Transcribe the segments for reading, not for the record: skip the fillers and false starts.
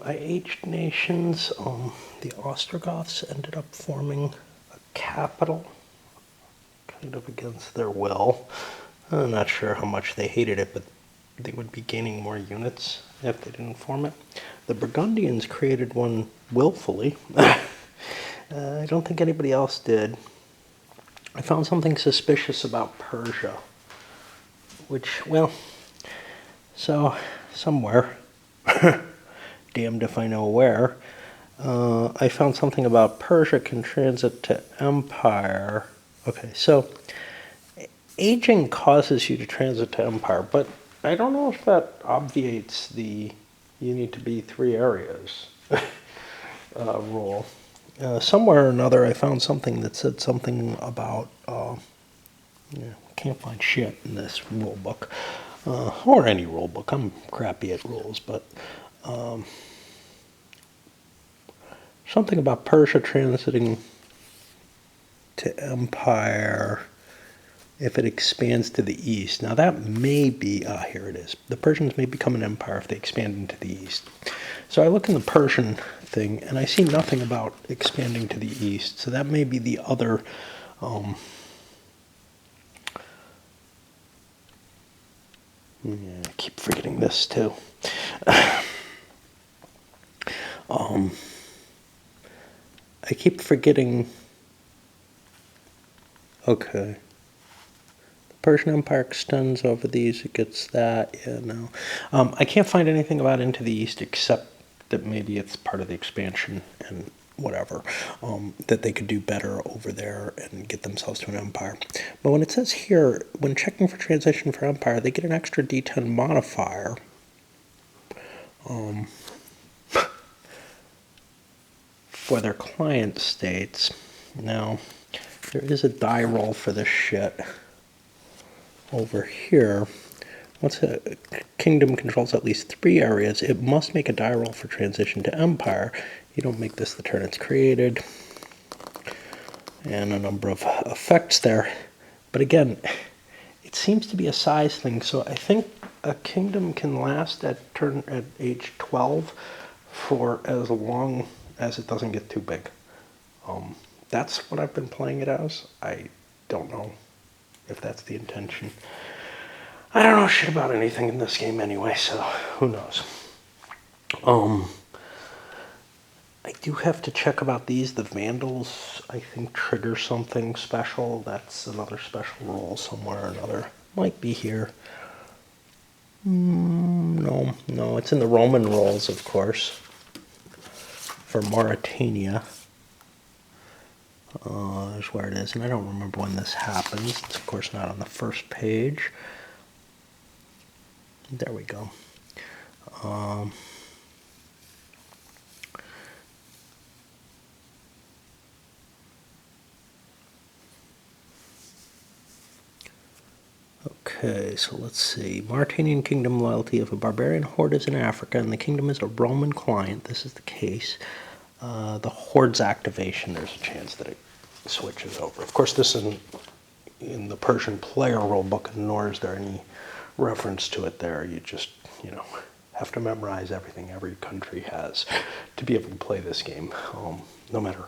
I aged nations. The Ostergoths ended up forming a capital, kind of against their will. I'm not sure how much they hated it, but they would be gaining more units if they didn't form it. The Burgundians created one willfully. I don't think anybody else did. I found something suspicious about Persia, which, well, so somewhere, damned if I know where, I found something about Persia can transit to empire. Okay, so aging causes you to transit to empire, but I don't know if that obviates the you need to be 3 areas rule. Somewhere or another, I found something that said something about, can't find shit in this rule book, or any rule book. I'm crappy at rules, but something about Persia transiting to empire if it expands to the east. Now that may be, here it is. The Persians may become an empire if they expand into the east. So I look in the Persian thing, and I see nothing about expanding to the east. So that may be the other, I keep forgetting this too. I keep forgetting, okay. Persian Empire extends over these, it gets that, yeah, no. I can't find anything about into the east except that maybe it's part of the expansion and whatever, that they could do better over there and get themselves to an empire. But when it says here, when checking for transition for empire, they get an extra D10 modifier. For their client states. Now, there is a die roll for this shit over here. Once a kingdom controls at least 3 areas, it must make a die roll for transition to empire. You don't make this the turn it's created. And a number of effects there. But again, it seems to be a size thing, so I think a kingdom can last at age 12 for as long as it doesn't get too big. That's what I've been playing it as. I don't know if that's the intention. I don't know shit about anything in this game anyway, so who knows. I do have to check about these. The Vandals, I think, trigger something special. That's another special rule somewhere or another. Might be here. No, it's in the Roman rolls, of course. For Mauritania. There's where it is, and I don't remember when this happens. It's, of course, not on the first page. There we go. Okay, so let's see. Mauritanian kingdom loyalty. If a barbarian horde is in Africa and the kingdom is a Roman client, this is the case. The horde's activation, there's a chance that it switches over. Of course, this isn't in the Persian player rulebook, nor is there any reference to it there. You just, have to memorize everything every country has to be able to play this game. No matter,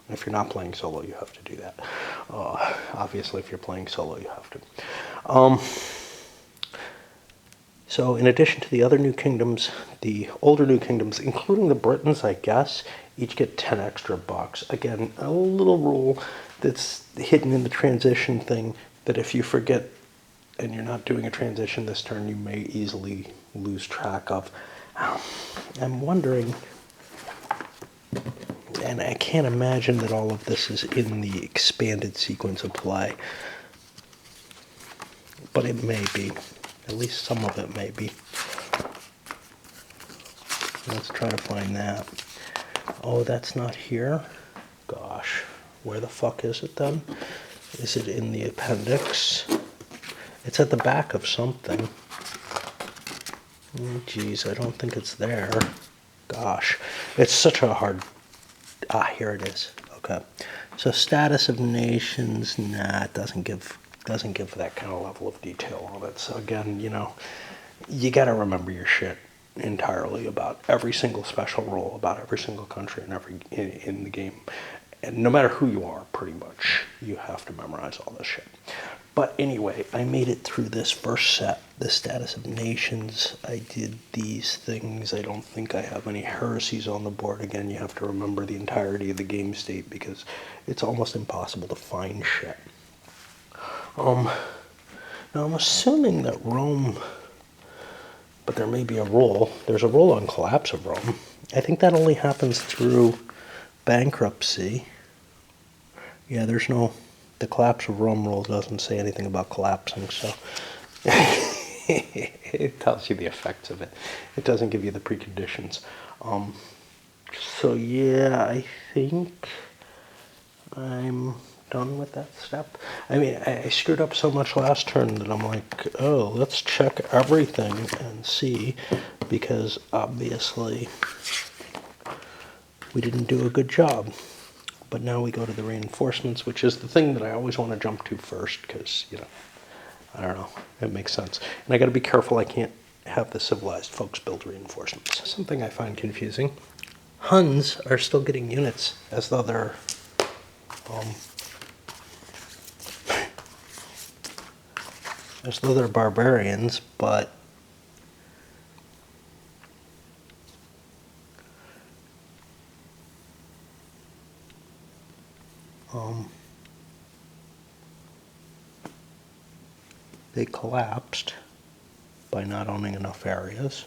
if you're not playing solo, you have to do that. Obviously, if you're playing solo, you have to. So in addition to the other new kingdoms, the older new kingdoms, including the Britons, I guess, each get 10 extra bucks. Again, a little rule that's hidden in the transition thing that if you forget and you're not doing a transition this turn, you may easily lose track of. I'm wondering, and I can't imagine that all of this is in the expanded sequence of play, but it may be. At least some of it may be. Let's try to find that. Oh, that's not here? Gosh, where the fuck is it then? Is it in the appendix? It's at the back of something. Oh, geez, I don't think it's there. Gosh, it's such a hard... here it is. Okay. So status of nations, nah, it doesn't give that kind of level of detail on it. So again, you gotta remember your shit. entirely about every single special rule, about every single country in the game. And no matter who you are, pretty much, you have to memorize all this shit. But anyway, I made it through this first set, the status of nations. I did these things. I don't think I have any heresies on the board. Again, you have to remember the entirety of the game state because it's almost impossible to find shit. Now I'm assuming that Rome, but there may be a rule. There's a rule on collapse of Rome. I think that only happens through bankruptcy. Yeah, the collapse of Rome rule doesn't say anything about collapsing, so it tells you the effects of it. It doesn't give you the preconditions. So yeah, I think I'm done with that step. I mean, I screwed up so much last turn that I'm like, oh, let's check everything and see, because obviously we didn't do a good job. But now we go to the reinforcements, which is the thing that I always want to jump to first, because, I don't know, it makes sense. And I got to be careful I can't have the civilized folks build reinforcements. Something I find confusing. Huns are still getting units as though they're barbarians, but they collapsed by not owning enough areas.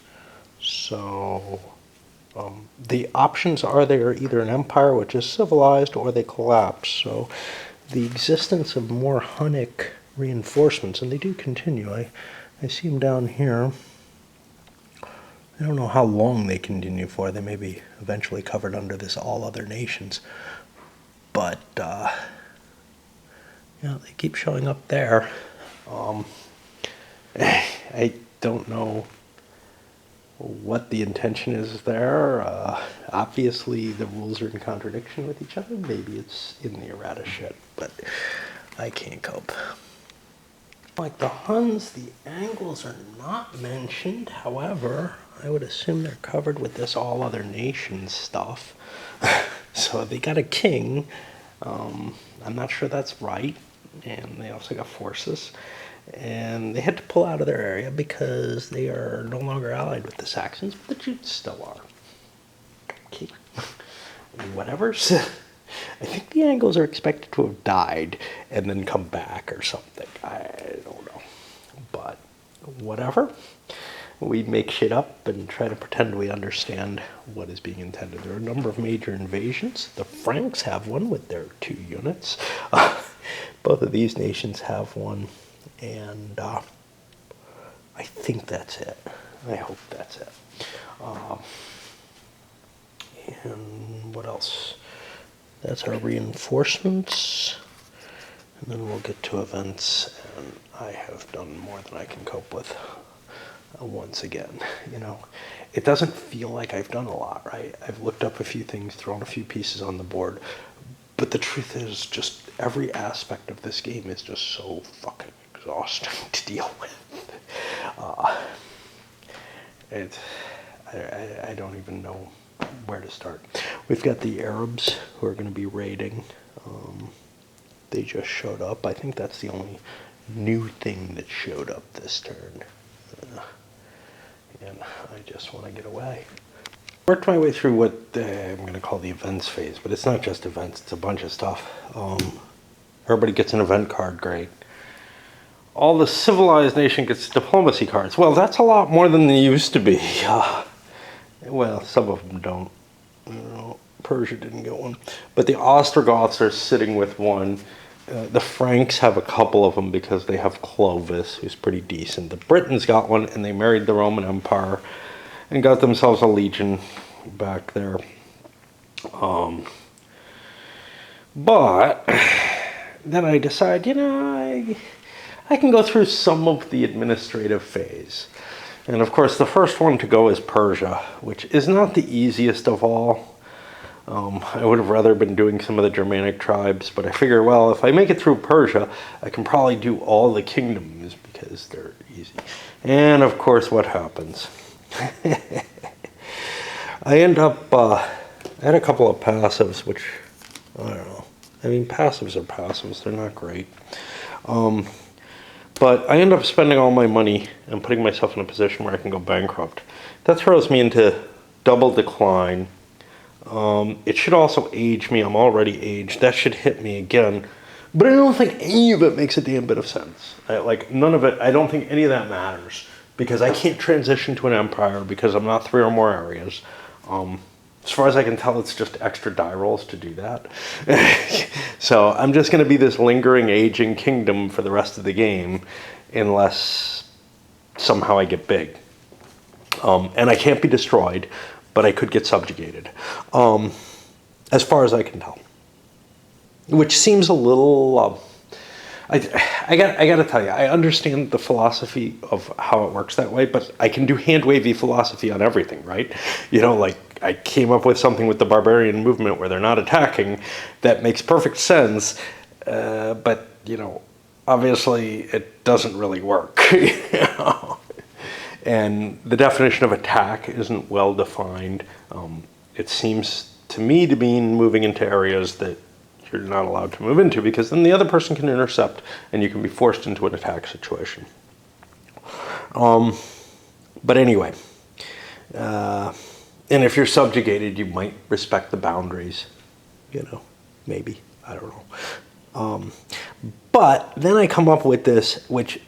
So the options are they are either an empire, which is civilized, or they collapse. So the existence of more Hunnic reinforcements, and they do continue. I see them down here. I don't know how long they continue for. They may be eventually covered under this all other nations. But, they keep showing up there. I don't know what the intention is there. Obviously, the rules are in contradiction with each other. Maybe it's in the errata shit, but I can't cope. Like the Huns, the Angles are not mentioned. However, I would assume they're covered with this all other nations stuff. So they got a king. I'm not sure that's right. And they also got forces. And they had to pull out of their area because they are no longer allied with the Saxons, but the Jutes still are. Okay. Whatever. I think the Angles are expected to have died and then come back or something. I don't know. But whatever. We make shit up and try to pretend we understand what is being intended. There are a number of major invasions. The Franks have one with their 2 units. Both of these nations have one. And I think that's it. I hope that's it. And what else? That's our reinforcements. And then we'll get to events. And I have done more than I can cope with. Once again, it doesn't feel like I've done a lot, right? I've looked up a few things, thrown a few pieces on the board, but the truth is just every aspect of this game is just so fucking exhausting to deal with. I don't even know where to start. We've got the Arabs who are going to be raiding. They just showed up. I think that's the only new thing that showed up this turn. And I just want to get away. Worked my way through what I'm going to call the events phase, but it's not just events, it's a bunch of stuff. Everybody gets an event card, great. All the civilized nation gets diplomacy cards. Well, that's a lot more than they used to be. Well, some of them don't. Persia didn't get one. But the Ostergoths are sitting with one. The Franks have a couple of them because they have Clovis, who's pretty decent. The Britons got one, and they married the Roman Empire and got themselves a legion back there. But then I decide, I can go through some of the administrative phase. And of course, the first one to go is Persia, which is not the easiest of all. I would have rather been doing some of the Germanic tribes, but I figure, well, if I make it through Persia, I can probably do all the kingdoms because they're easy. And of course, what happens? I end up, I had a couple of passives, which, I don't know. I mean, passives are passives. They're not great. But I end up spending all my money and putting myself in a position where I can go bankrupt. That throws me into double decline. It should also age me. I'm already aged. That should hit me again. But I don't think any of it makes a damn bit of sense. None of it, I don't think any of that matters. Because I can't transition to an empire because I'm not 3 or more areas. As far as I can tell, it's just extra die rolls to do that. So I'm just going to be this lingering, aging kingdom for the rest of the game, unless somehow I get big. And I can't be destroyed, but I could get subjugated, as far as I can tell. Which seems a little... I got to tell you, I understand the philosophy of how it works that way, but I can do hand-wavy philosophy on everything, right? You know, like, I came up with something with the barbarian movement where they're not attacking that makes perfect sense, but, you know, obviously it doesn't really work, you know? And the definition of attack isn't well defined. It seems to me to mean moving into areas that you're not allowed to move into, because then the other person can intercept and you can be forced into an attack situation. But anyway, and if you're subjugated, you might respect the boundaries, you know, maybe, I don't know. But then I come up with this, which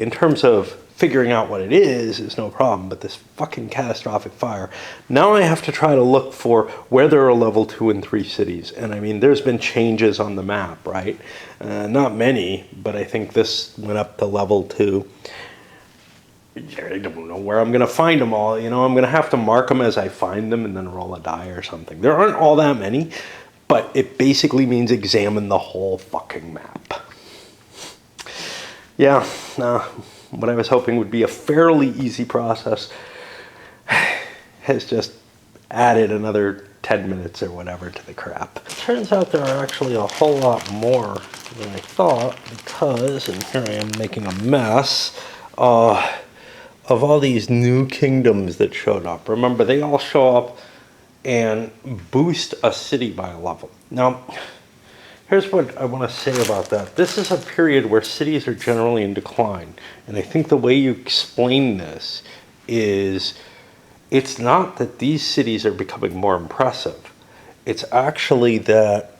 in terms of figuring out what it is no problem, but this fucking catastrophic fire. Now I have to try to look for where there are level 2 and 3 cities. And I mean, there's been changes on the map, right? Not many, but I think this went up to level 2. I don't know where I'm going to find them all. You know, I'm going to have to mark them as I find them and then roll a die or something. There aren't all that many, but it basically means examine the whole fucking map. Yeah, what I was hoping would be a fairly easy process has just added another 10 minutes or whatever to the crap. It turns out there are actually a whole lot more than I thought, because, and here I am making a mess, of all these new kingdoms that showed up. Remember, they all show up and boost a city by a level. Now, here's what I want to say about that. This is a period where cities are generally in decline. And I think the way you explain this is, it's not that these cities are becoming more impressive. It's actually that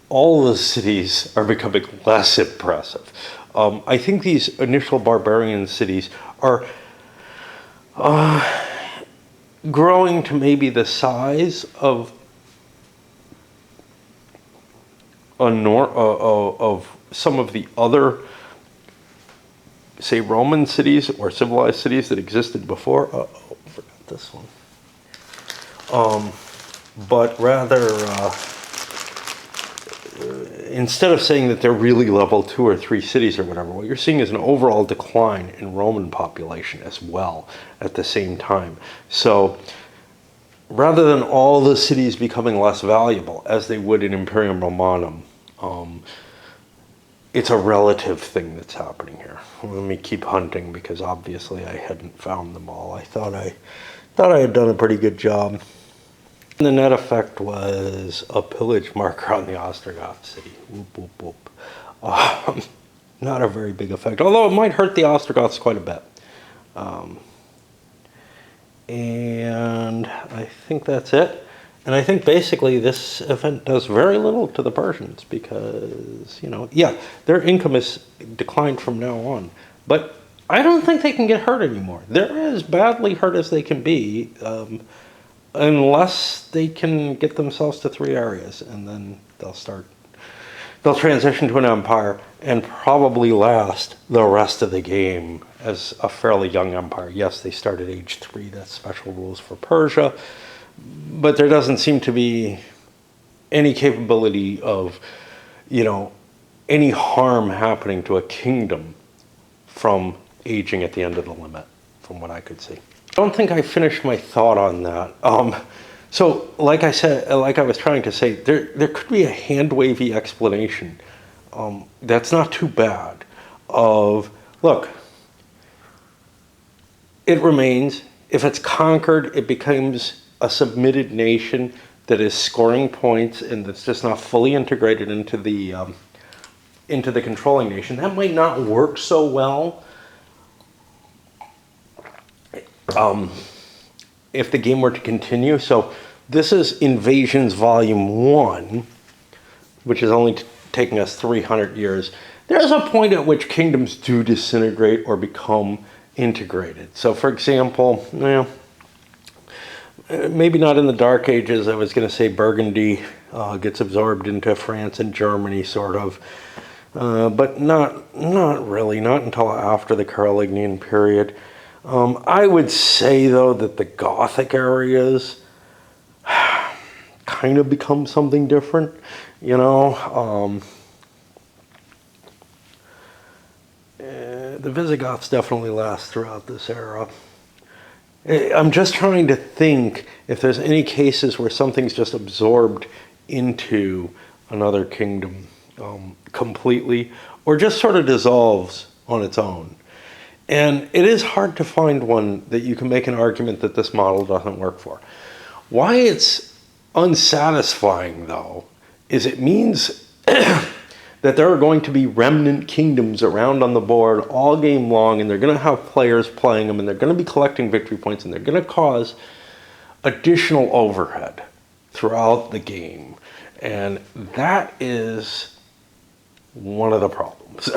all the cities are becoming less impressive. I think these initial barbarian cities are growing to maybe the size of of some of the other, say, Roman cities or civilized cities that existed before. Oh, forgot this one. But rather, instead of saying that they're really level 2 or 3 cities or whatever, what you're seeing is an overall decline in Roman population as well at the same time. So rather than all the cities becoming less valuable, as they would in Imperium Romanum, it's a relative thing that's happening here. Let me keep hunting, because obviously I hadn't found them all. I thought I had done a pretty good job. And the net effect was a pillage marker on the Ostergoth city. Whoop, whoop, whoop. Not a very big effect, although it might hurt the Ostergoths quite a bit. And I think that's it. And I think basically this event does very little to the Persians, because, you know, yeah, their income is declined from now on. But I don't think they can get hurt anymore. They're as badly hurt as they can be, unless they can get themselves to 3 areas, and then they'll transition to an empire and probably last the rest of the game as a fairly young empire. Yes, they start at age 3. That's special rules for Persia. But there doesn't seem to be any capability of, you know, any harm happening to a kingdom from aging at the end of the limit, from what I could see. I don't think I finished my thought on that. So, like I said, like I was trying to say, there could be a hand-wavy explanation that's not too bad of, look, it remains. If it's conquered, it becomes a submitted nation that is scoring points and that's just not fully integrated into the controlling nation. That might not work so well if the game were to continue. So this is Invasions Volume 1, which is only taking us 300 years. There's a point at which kingdoms do disintegrate or become integrated. So for example, maybe not in the Dark Ages. I was going to say Burgundy gets absorbed into France and Germany, sort of. But not really, not until after the Carolingian period. I would say, though, that the Gothic areas kind of become something different, you know. The Visigoths definitely last throughout this era. I'm just trying to think if there's any cases where something's just absorbed into another kingdom completely, or just sort of dissolves on its own. And it is hard to find one that you can make an argument that this model doesn't work for. Why it's unsatisfying, though, is it means that there are going to be remnant kingdoms around on the board all game long, and they're going to have players playing them, and they're going to be collecting victory points, and they're going to cause additional overhead throughout the game. And that is one of the problems.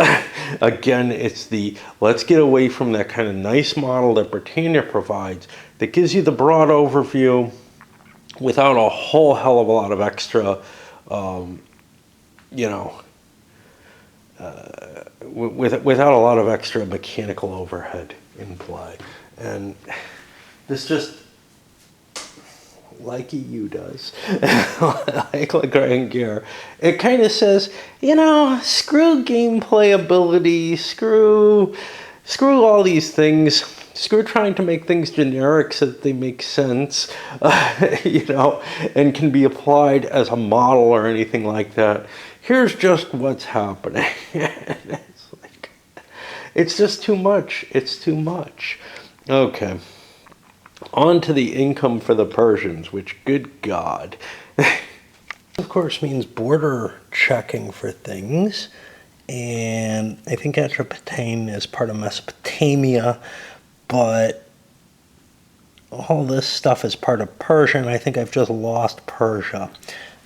Again, it's the let's get away from that kind of nice model that Britannia provides that gives you the broad overview without a whole hell of a lot of extra, without a lot of extra mechanical overhead in play. And this just, like EU does, like Grand Gear, it kind of says, screw gameplay ability, screw all these things, screw trying to make things generic so that they make sense, and can be applied as a model or anything like that. Here's just what's happening. It's just too much. It's too much. Okay. On to the income for the Persians, which, good God, of course means border checking for things. And I think Atropatene is part of Mesopotamia, but all this stuff is part of Persia, and I think I've just lost Persia.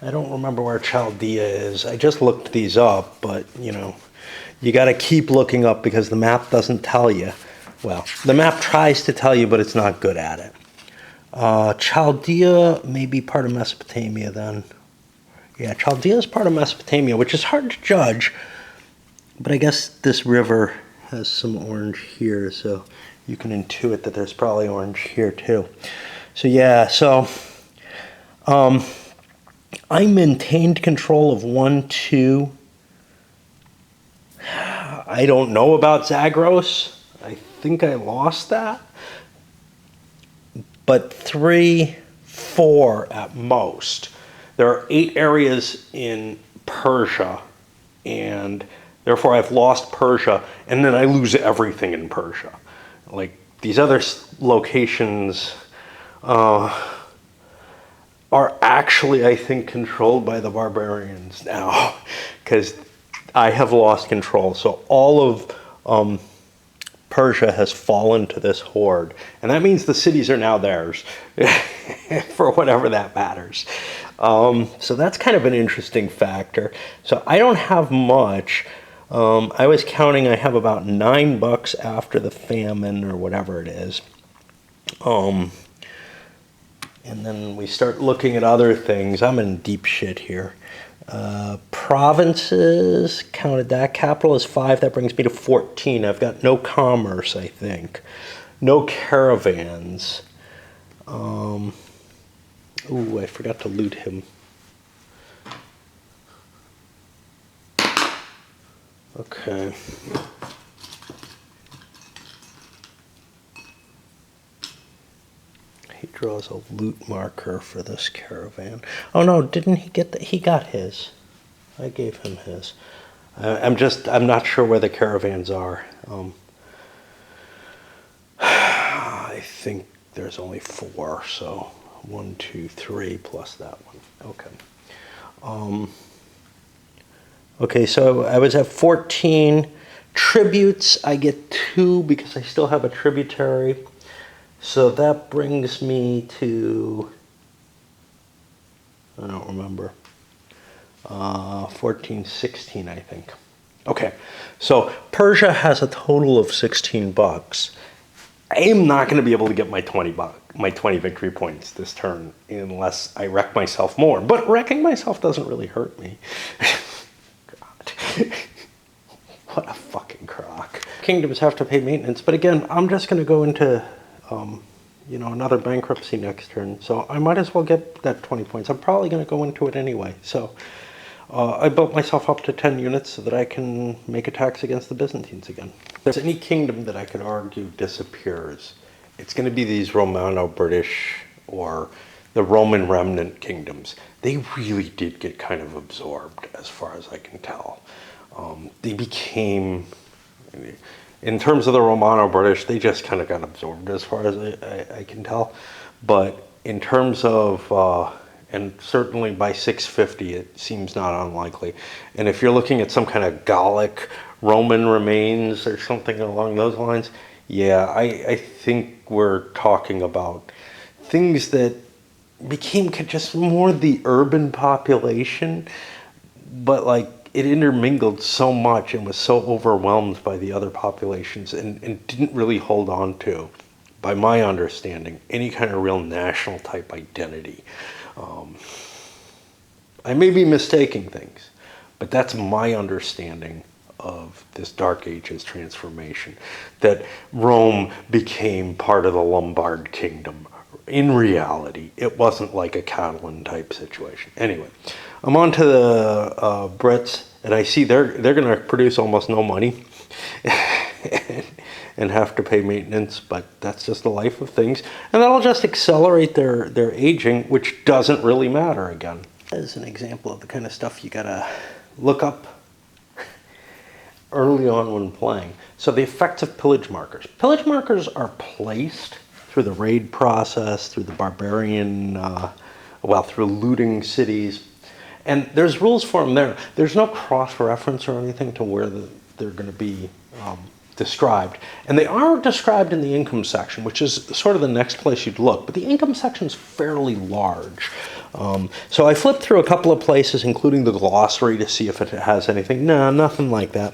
I don't remember where Chaldea is. I just looked these up, but, you got to keep looking up because the map doesn't tell you. Well, the map tries to tell you, but it's not good at it. Chaldea may be part of Mesopotamia then. Yeah, Chaldea is part of Mesopotamia, which is hard to judge, but I guess this river has some orange here, so you can intuit that there's probably orange here too. So yeah, I maintained control of 1, 2. I don't know about Zagros. I think I lost that. But 3, 4 at most. There are 8 areas in Persia, and therefore I've lost Persia, and then I lose everything in Persia. Like, these other locations are actually, I think, controlled by the barbarians now, because I have lost control. So all of Persia has fallen to this horde, and that means the cities are now theirs, for whatever that matters. So that's kind of an interesting factor. So I don't have much. I was counting, I have about $9 after the famine, or whatever it is. And then we start looking at other things. I'm in deep shit here. Provinces, counted that. Capital is 5. That brings me to 14. I've got no commerce, I think. No caravans. Ooh, I forgot to loot him. Okay. He draws a loot marker for this caravan. Oh no, didn't he get that? He got his. I gave him his. I'm not sure where the caravans are. I think there's only 4, so 1, 2, 3 plus that one. Okay. Okay, so I was at 14. Tributes, I get 2 because I still have a tributary. So that brings me to, I don't remember, 14, 16, I think. Okay, so Persia has a total of 16 bucks. I am not going to be able to get my 20 victory points this turn unless I wreck myself more. But wrecking myself doesn't really hurt me. God. What a fucking crock. Kingdoms have to pay maintenance, but again, I'm just going to go into, another bankruptcy next turn. So I might as well get that 20 points. I'm probably going to go into it anyway. So I built myself up to 10 units so that I can make attacks against the Byzantines again. If there's any kingdom that I could argue disappears, it's going to be these Romano-British or the Roman remnant kingdoms. They really did get kind of absorbed, as far as I can tell. They became, in terms of the Romano-British, they just kind of got absorbed, as far as I can tell. But in terms of, and certainly by 650, it seems not unlikely. And if you're looking at some kind of Gallic Roman remains or something along those lines, yeah, I think we're talking about things that became just more the urban population, but like it intermingled so much and was so overwhelmed by the other populations and didn't really hold on to, by my understanding, any kind of real national type identity. I may be mistaking things, but that's my understanding of this Dark Ages transformation, that Rome became part of the Lombard kingdom. In reality, it wasn't like a Catalan type situation. Anyway, I'm on to the Brits, and I see they're going to produce almost no money and have to pay maintenance, but that's just the life of things. And that'll just accelerate their aging, which doesn't really matter again. As an example of the kind of stuff you got to look up early on when playing. So the effects of pillage markers. Pillage markers are placed through the raid process, through the barbarian, through looting cities. And there's rules for them there. There's no cross-reference or anything to where they're going to be described. And they are described in the income section, which is sort of the next place you'd look. But the income section is fairly large. So I flipped through a couple of places, including the glossary, to see if it has anything. No, nothing like that.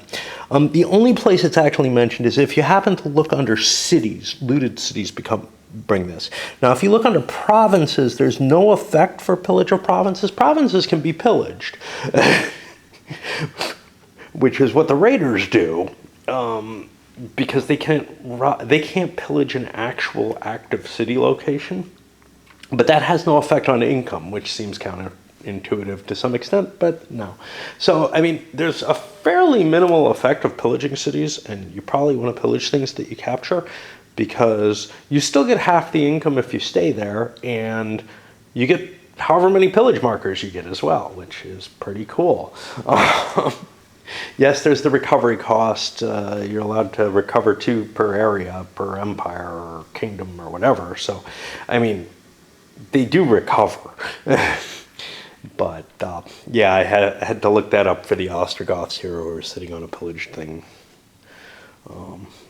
The only place it's actually mentioned is if you happen to look under cities, looted cities bring this. Now, if you look under provinces, there's no effect for pillage of provinces. Provinces can be pillaged, which is what the raiders do, because they can't pillage an actual active city location. But that has no effect on income, which seems counterintuitive to some extent, but no. So, I mean, there's a fairly minimal effect of pillaging cities, and you probably want to pillage things that you capture, because you still get half the income if you stay there, and you get however many pillage markers you get as well, which is pretty cool. Yes, there's the recovery cost. You're allowed to recover 2 per area, per empire or kingdom or whatever. So, I mean, they do recover. But, yeah, I had to look that up for the Ostergoths here who are sitting on a pillaged thing.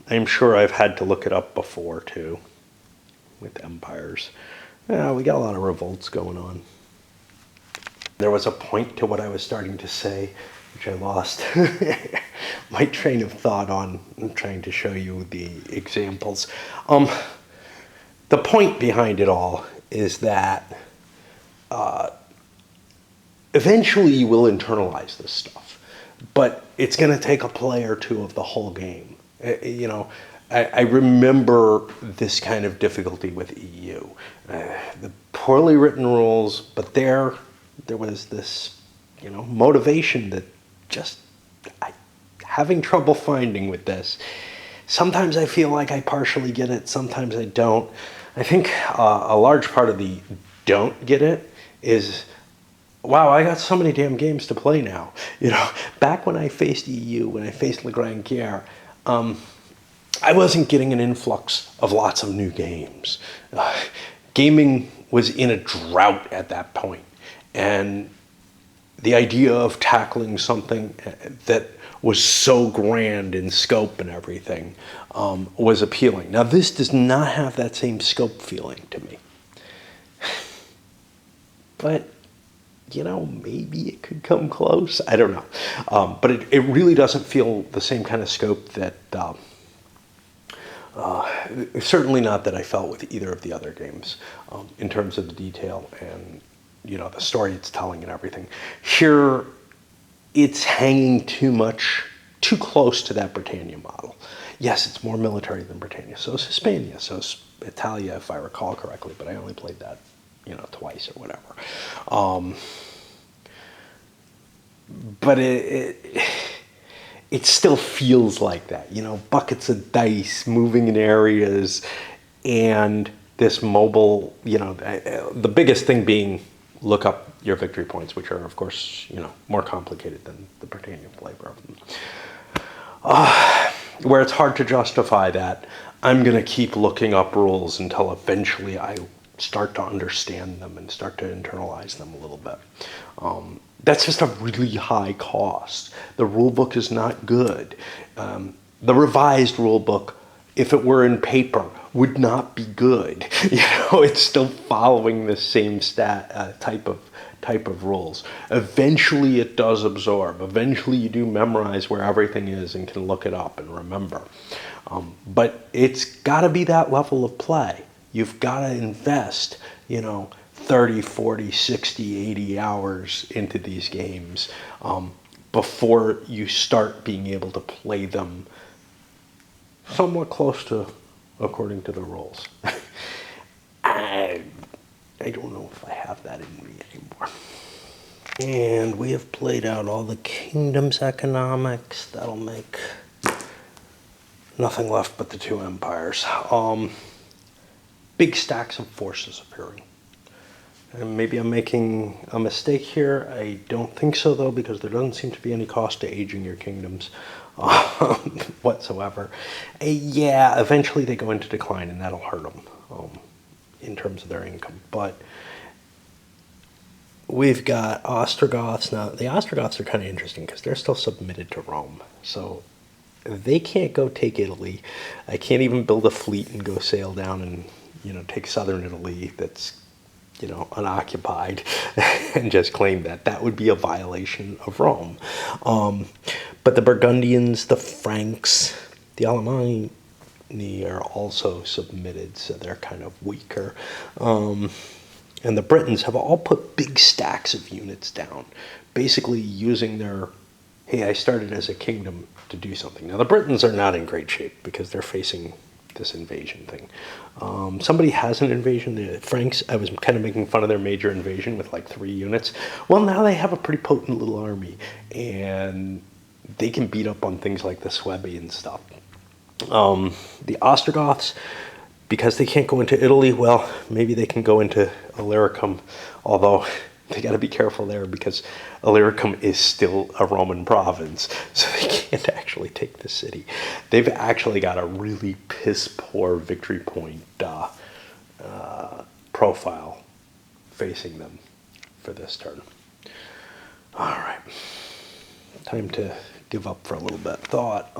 I'm sure I've had to look it up before, too, with empires. Yeah, we got a lot of revolts going on. There was a point to what I was starting to say, which I lost my train of thought on. I'm trying to show you the examples. The point behind it all is that eventually you will internalize this stuff, but it's going to take a play or two of the whole game. I remember this kind of difficulty with EU. The poorly written rules, but there was this, motivation that just having trouble finding with this. Sometimes I feel like I partially get it, sometimes I don't. I think a large part of the don't get it is, wow, I got so many damn games to play now. Back when I faced EU, when I faced Le Grand Guerre, I wasn't getting an influx of lots of new games. Gaming was in a drought at that point, and the idea of tackling something that was so grand in scope and everything was appealing. Now, this does not have that same scope feeling to me. But, you know, maybe it could come close. I don't know. But it really doesn't feel the same kind of scope that, certainly not that I felt with either of the other games in terms of the detail and, you know, the story it's telling and everything. Here, it's hanging too close to that Britannia model. Yes, it's more military than Britannia. So is Hispania. So is Italia, if I recall correctly. But I only played that, you know, twice or whatever. But it still feels like that. You know, buckets of dice moving in areas, and this mobile. You know, the biggest thing being look up your victory points, which are, of course, you know, more complicated than the Britannia flavor of them. Where it's hard to justify that, I'm going to keep looking up rules until eventually I start to understand them and start to internalize them a little bit. That's just a really high cost. The rule book is not good. The revised rule book, if it were in paper, would not be good. You know, it's still following the same type of rules. Eventually it does absorb. Eventually you do memorize where everything is and can look it up and remember. But it's got to be that level of play. You've got to invest, you know, 30, 40, 60, 80 hours into these games before you start being able to play them somewhat close to according to the rules. I don't know if I have that in me anymore. And we have played out all the kingdoms economics. That'll make nothing left but the two empires. Big stacks of forces appearing. And maybe I'm making a mistake here. I don't think so, though, because there doesn't seem to be any cost to aging your kingdoms whatsoever. Yeah, eventually they go into decline, and that'll hurt them in terms of their income. But we've got Ostergoths. Now, the Ostergoths are kind of interesting because they're still submitted to Rome. So they can't go take Italy. I can't even build a fleet and go sail down and, you know, take southern Italy that's, you know, unoccupied and just claim that. That would be a violation of Rome. But the Burgundians, the Franks, the Alemanni are also submitted, so they're kind of weaker. And the Britons have all put big stacks of units down, basically using their, hey, I started as a kingdom to do something. Now, the Britons are not in great shape because they're facing this invasion thing. Somebody has an invasion. The Franks, I was kind of making fun of their major invasion with like 3 units. Well, now they have a pretty potent little army, and they can beat up on things like the Suebi and stuff. The Ostrogoths, because they can't go into Italy, well, maybe they can go into Illyricum, although they got to be careful there because Illyricum is still a Roman province, so they can't actually take the city. They've actually got a really piss-poor victory point profile facing them for this turn. All right, time to give up for a little bit. Thought.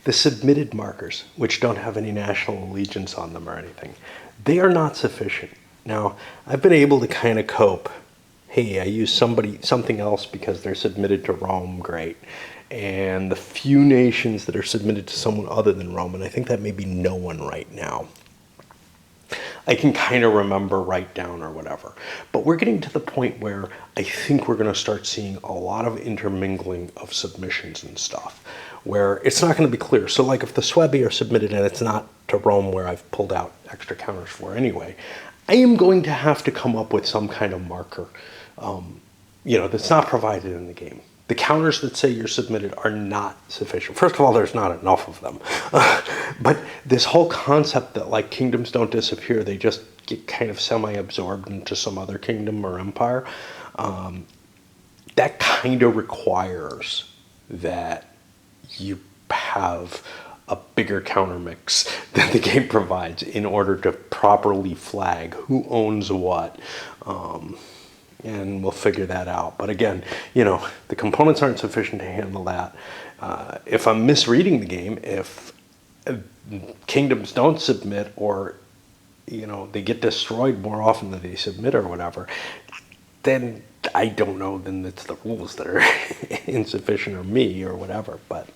The submitted markers, which don't have any national allegiance on them or anything, they are not sufficient. Now, I've been able to kind of cope. Hey, I use something else because they're submitted to Rome, great. And the few nations that are submitted to someone other than Rome, and I think that may be no one right now, I can kind of remember write down or whatever. But we're getting to the point where I think we're going to start seeing a lot of intermingling of submissions and stuff, where it's not going to be clear. So like if the Suebi are submitted and it's not to Rome, where I've pulled out extra counters for anyway, I am going to have to come up with some kind of marker, you know, that's not provided in the game. The counters that say you're submitted are not sufficient. First of all, there's not enough of them. But this whole concept that like kingdoms don't disappear, they just get kind of semi-absorbed into some other kingdom or empire, that kind of requires that you have a bigger counter mix than the game provides in order to properly flag who owns what. And we'll figure that out. But again, the components aren't sufficient to handle that. If I'm misreading the game, if kingdoms don't submit, or they get destroyed more often than they submit or whatever, then I don't know, then it's the rules that are insufficient, or me, or whatever. But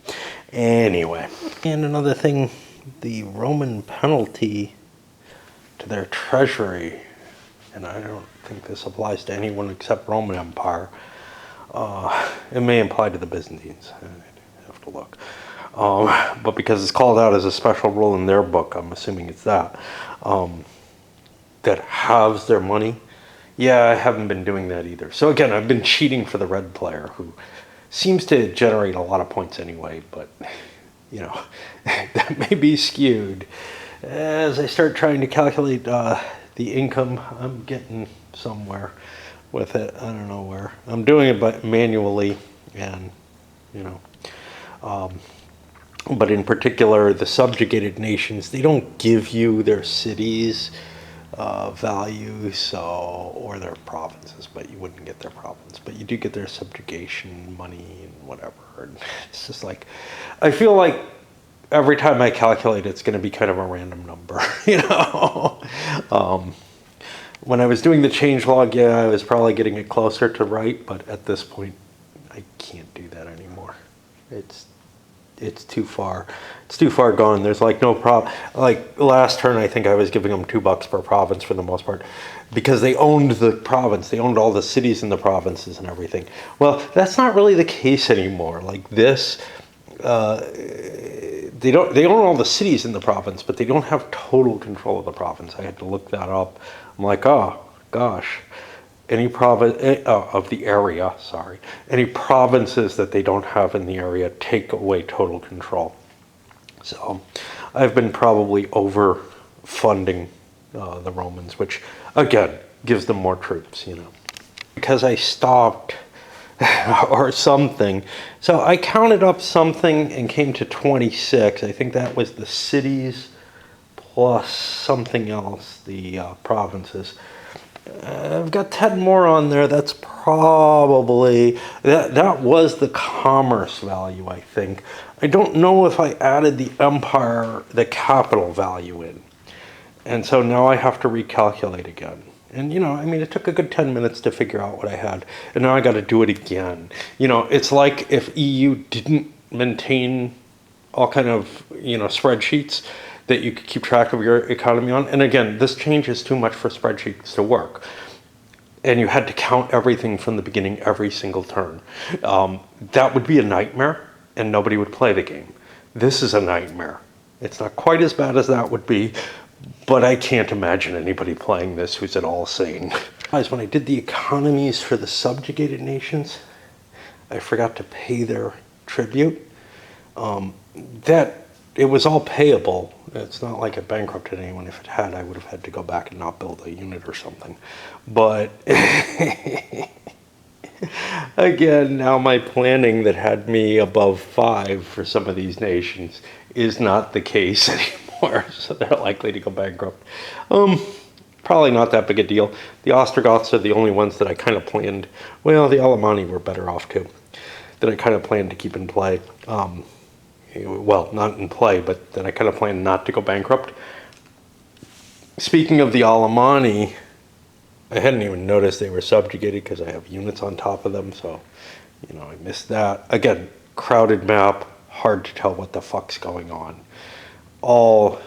anyway. And another thing, the Roman penalty to their treasury, and I don't think this applies to anyone except Roman Empire. It may apply to the Byzantines. I have to look. But because it's called out as a special rule in their book, I'm assuming it's that. That halves their money. Yeah, I haven't been doing that either. So again, I've been cheating for the red player, who seems to generate a lot of points anyway, but that may be skewed. As I start trying to calculate the income, I'm getting somewhere with it. I don't know where. I'm doing it manually, and but in particular, the subjugated nations, they don't give you their cities value, or their provinces, but you wouldn't get their province, but you do get their subjugation money and whatever. And it's just like, I feel like every time I calculate, it's going to be kind of a random number, When I was doing the changelog, I was probably getting it closer to right, but at this point, I can't do that anymore. It's too far. It's too far gone. There's like no problem. Like last turn, I think I was giving them $2 per province for the most part, because they owned the province. They owned all the cities in the provinces and everything. Well, that's not really the case anymore. Like this, they own all the cities in the province, but they don't have total control of the province. I had to look that up. I'm like, oh gosh. Any province of the area, any provinces that they don't have in the area take away total control. So I've been probably overfunding the Romans, which again gives them more troops, because I stopped or something. So I counted up something and came to 26. I think that was the cities plus something else, the provinces. I've got 10 more on there. That's probably, that was the commerce value, I think. I don't know if I added the empire, the capital value in. And so now I have to recalculate again. And, it took a good 10 minutes to figure out what I had. And now I got to do it again. It's like if EU didn't maintain all kind of, spreadsheets that you could keep track of your economy on. And again, this changes too much for spreadsheets to work. And you had to count everything from the beginning every single turn. That would be a nightmare, and nobody would play the game. This is a nightmare. It's not quite as bad as that would be, but I can't imagine anybody playing this who's at all sane. Guys, when I did the economies for the subjugated nations, I forgot to pay their tribute. It was all payable. It's not like it bankrupted anyone. If it had, I would have had to go back and not build a unit or something. But again, now my planning that had me above 5 for some of these nations is not the case anymore. So they're likely to go bankrupt. Probably not that big a deal. The Ostergoths are the only ones that I kind of planned. Well, the Alemanni were better off too. That I kind of planned to keep in play. Well, not in play, but that I kind of planned not to go bankrupt. Speaking of the Alemanni, I hadn't even noticed they were subjugated because I have units on top of them, so, I missed that. Again, crowded map, hard to tell what the fuck's going on. All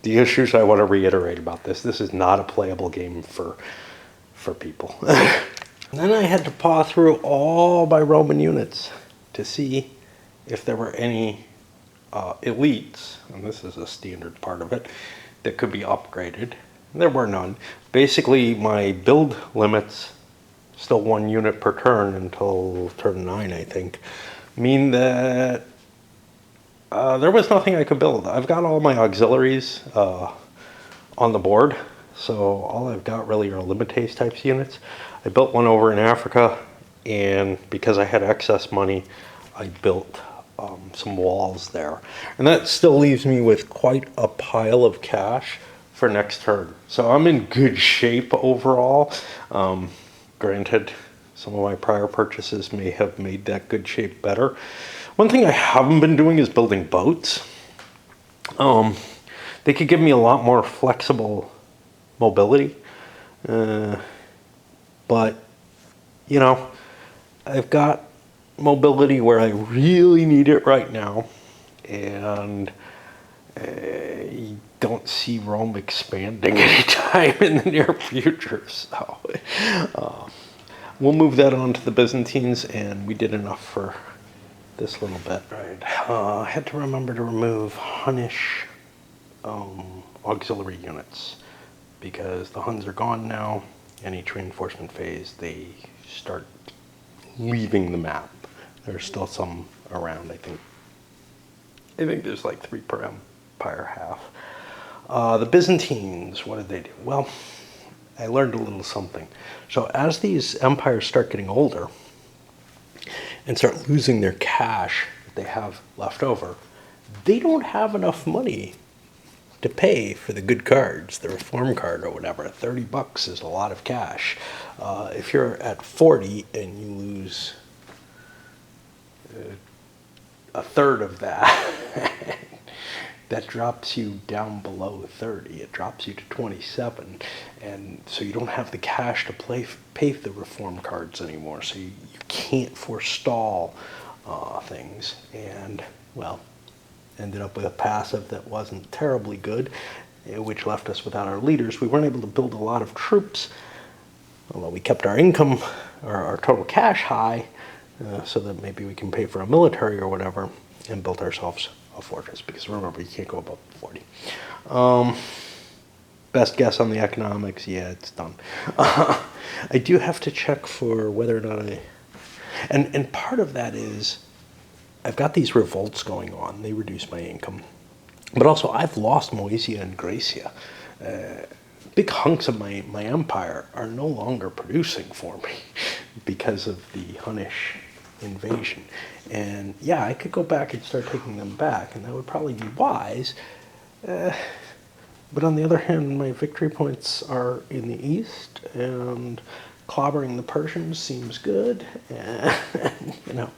the issues I want to reiterate about this is not a playable game for people. And then I had to paw through all my Roman units to see if there were any elites, and this is a standard part of it, that could be upgraded. There were none. Basically, my build limits, still 1 unit per turn until turn 9, I think, mean that there was nothing I could build. I've got all my auxiliaries on the board, so all I've got really are limites types units. I built one over in Africa, and because I had excess money, I built some walls there. And that still leaves me with quite a pile of cash for next turn. So I'm in good shape overall. Granted, some of my prior purchases may have made that good shape better. One thing I haven't been doing is building boats. They could give me a lot more flexible mobility. But, you know, I've got mobility where I really need it right now. And you don't see Rome expanding anytime in the near future. So we'll move that on to the Byzantines, and we did enough for this little bit. Right. I had to remember to remove Hunnish auxiliary units because the Huns are gone now. Any reinforcement phase, they start leaving the map. There's still some around, I think. I think there's like 3 per empire half. The Byzantines, what did they do? Well, I learned a little something. So as these empires start getting older and start losing their cash that they have left over, they don't have enough money to pay for the good cards, the reform card or whatever. $30 is a lot of cash. If you're at 40 and you lose a third of that, that drops you down below 30. It drops you to 27. And so you don't have the cash to pay the reform cards anymore. So you can't forestall things. And, well, ended up with a passive that wasn't terribly good, which left us without our leaders. We weren't able to build a lot of troops, although we kept our income, or our total cash high, so that maybe we can pay for a military or whatever, and built ourselves a fortress, because remember, you can't go above 40. Best guess on the economics, yeah, it's done. I do have to check for whether or not and part of that is, I've got these revolts going on. They reduce my income. But also, I've lost Moesia and Gracia. Big hunks of my empire are no longer producing for me because of the Hunnish invasion. And yeah, I could go back and start taking them back, and that would probably be wise. But on the other hand, my victory points are in the east, and clobbering the Persians seems good. And, you know,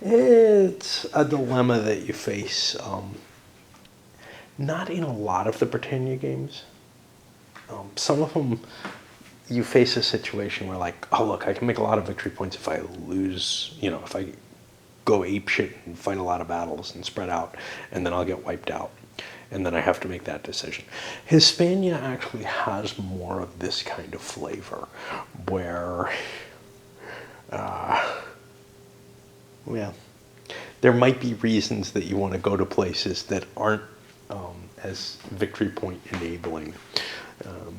it's a dilemma that you face. Not in a lot of the Britannia games. Some of them, you face a situation where, like, oh look, I can make a lot of victory points if I lose, you know, if I go apeshit and fight a lot of battles and spread out, and then I'll get wiped out. And then I have to make that decision. Hispania actually has more of this kind of flavor, where, well, there might be reasons that you want to go to places that aren't as victory point enabling.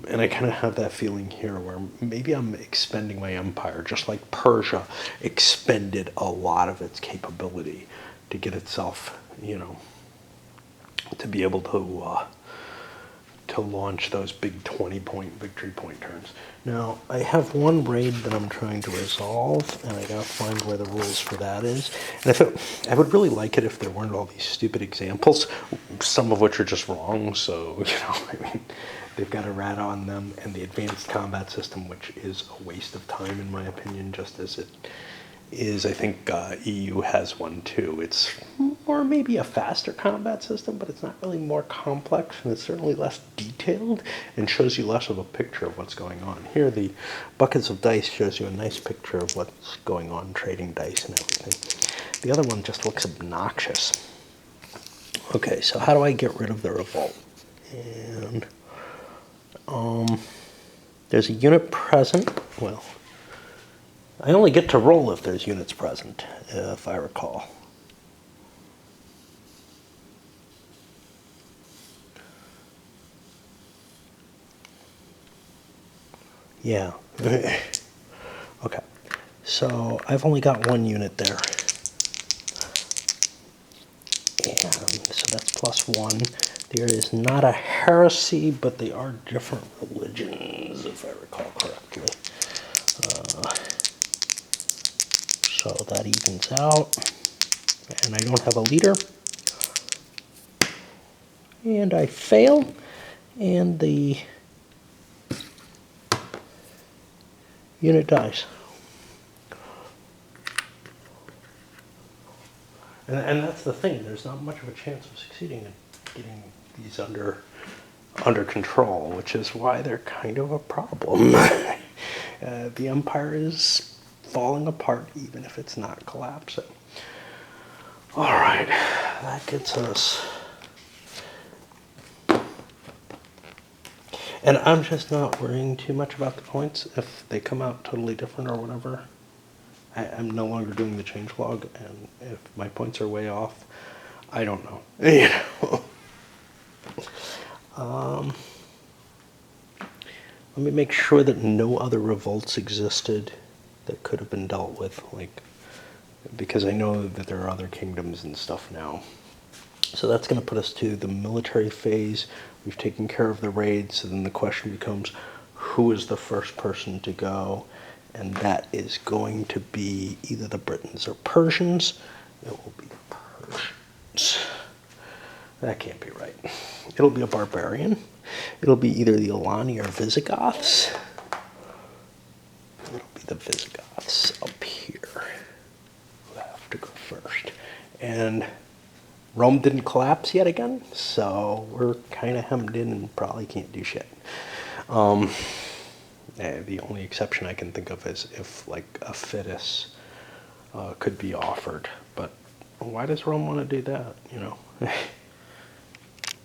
And I kind of have that feeling here where maybe I'm expending my empire, just like Persia expended a lot of its capability to get itself, you know, to be able to launch those big 20-point victory point turns. Now, I have one raid that I'm trying to resolve, and I gotta find where the rules for that is. And I would really like it if there weren't all these stupid examples, some of which are just wrong, so, you know, I mean, they've got a rat on them, and the advanced combat system, which is a waste of time, in my opinion, just as it is, I think EU has one too. It's more maybe a faster combat system, but it's not really more complex, and it's certainly less detailed and shows you less of a picture of what's going on. Here, the buckets of dice shows you a nice picture of what's going on, trading dice and everything. The other one just looks obnoxious. Okay, so how do I get rid of the revolt? And there's a unit present. Well, I only get to roll if there's units present, if I recall. Yeah. Okay. So I've only got one unit there. And so that's +1. There is not a heresy, but they are different religions, if I recall correctly. So that evens out. And I don't have a leader. And I fail, and the unit dies. And that's the thing, there's not much of a chance of succeeding in getting these under control, which is why they're kind of a problem. The empire is falling apart, even if it's not collapsing. All right, that gets us. And I'm just not worrying too much about the points. If they come out totally different or whatever, I'm no longer doing the change log, and if my points are way off, I don't know. You know. Let me make sure that no other revolts existed that could have been dealt with, like, because I know that there are other kingdoms and stuff now. So that's going to put us to the military phase. We've taken care of the raids, so then the question becomes, who is the first person to go? And that is going to be either the Britons or Persians. It will be the Persians. That can't be right. It'll be a barbarian. It'll be either the Alani or Visigoths. It'll be the Visigoths up here who have to go first. And Rome didn't collapse yet again, so we're kind of hemmed in and probably can't do shit. The only exception I can think of is if, like, a Fitus could be offered. But why does Rome want to do that, you know?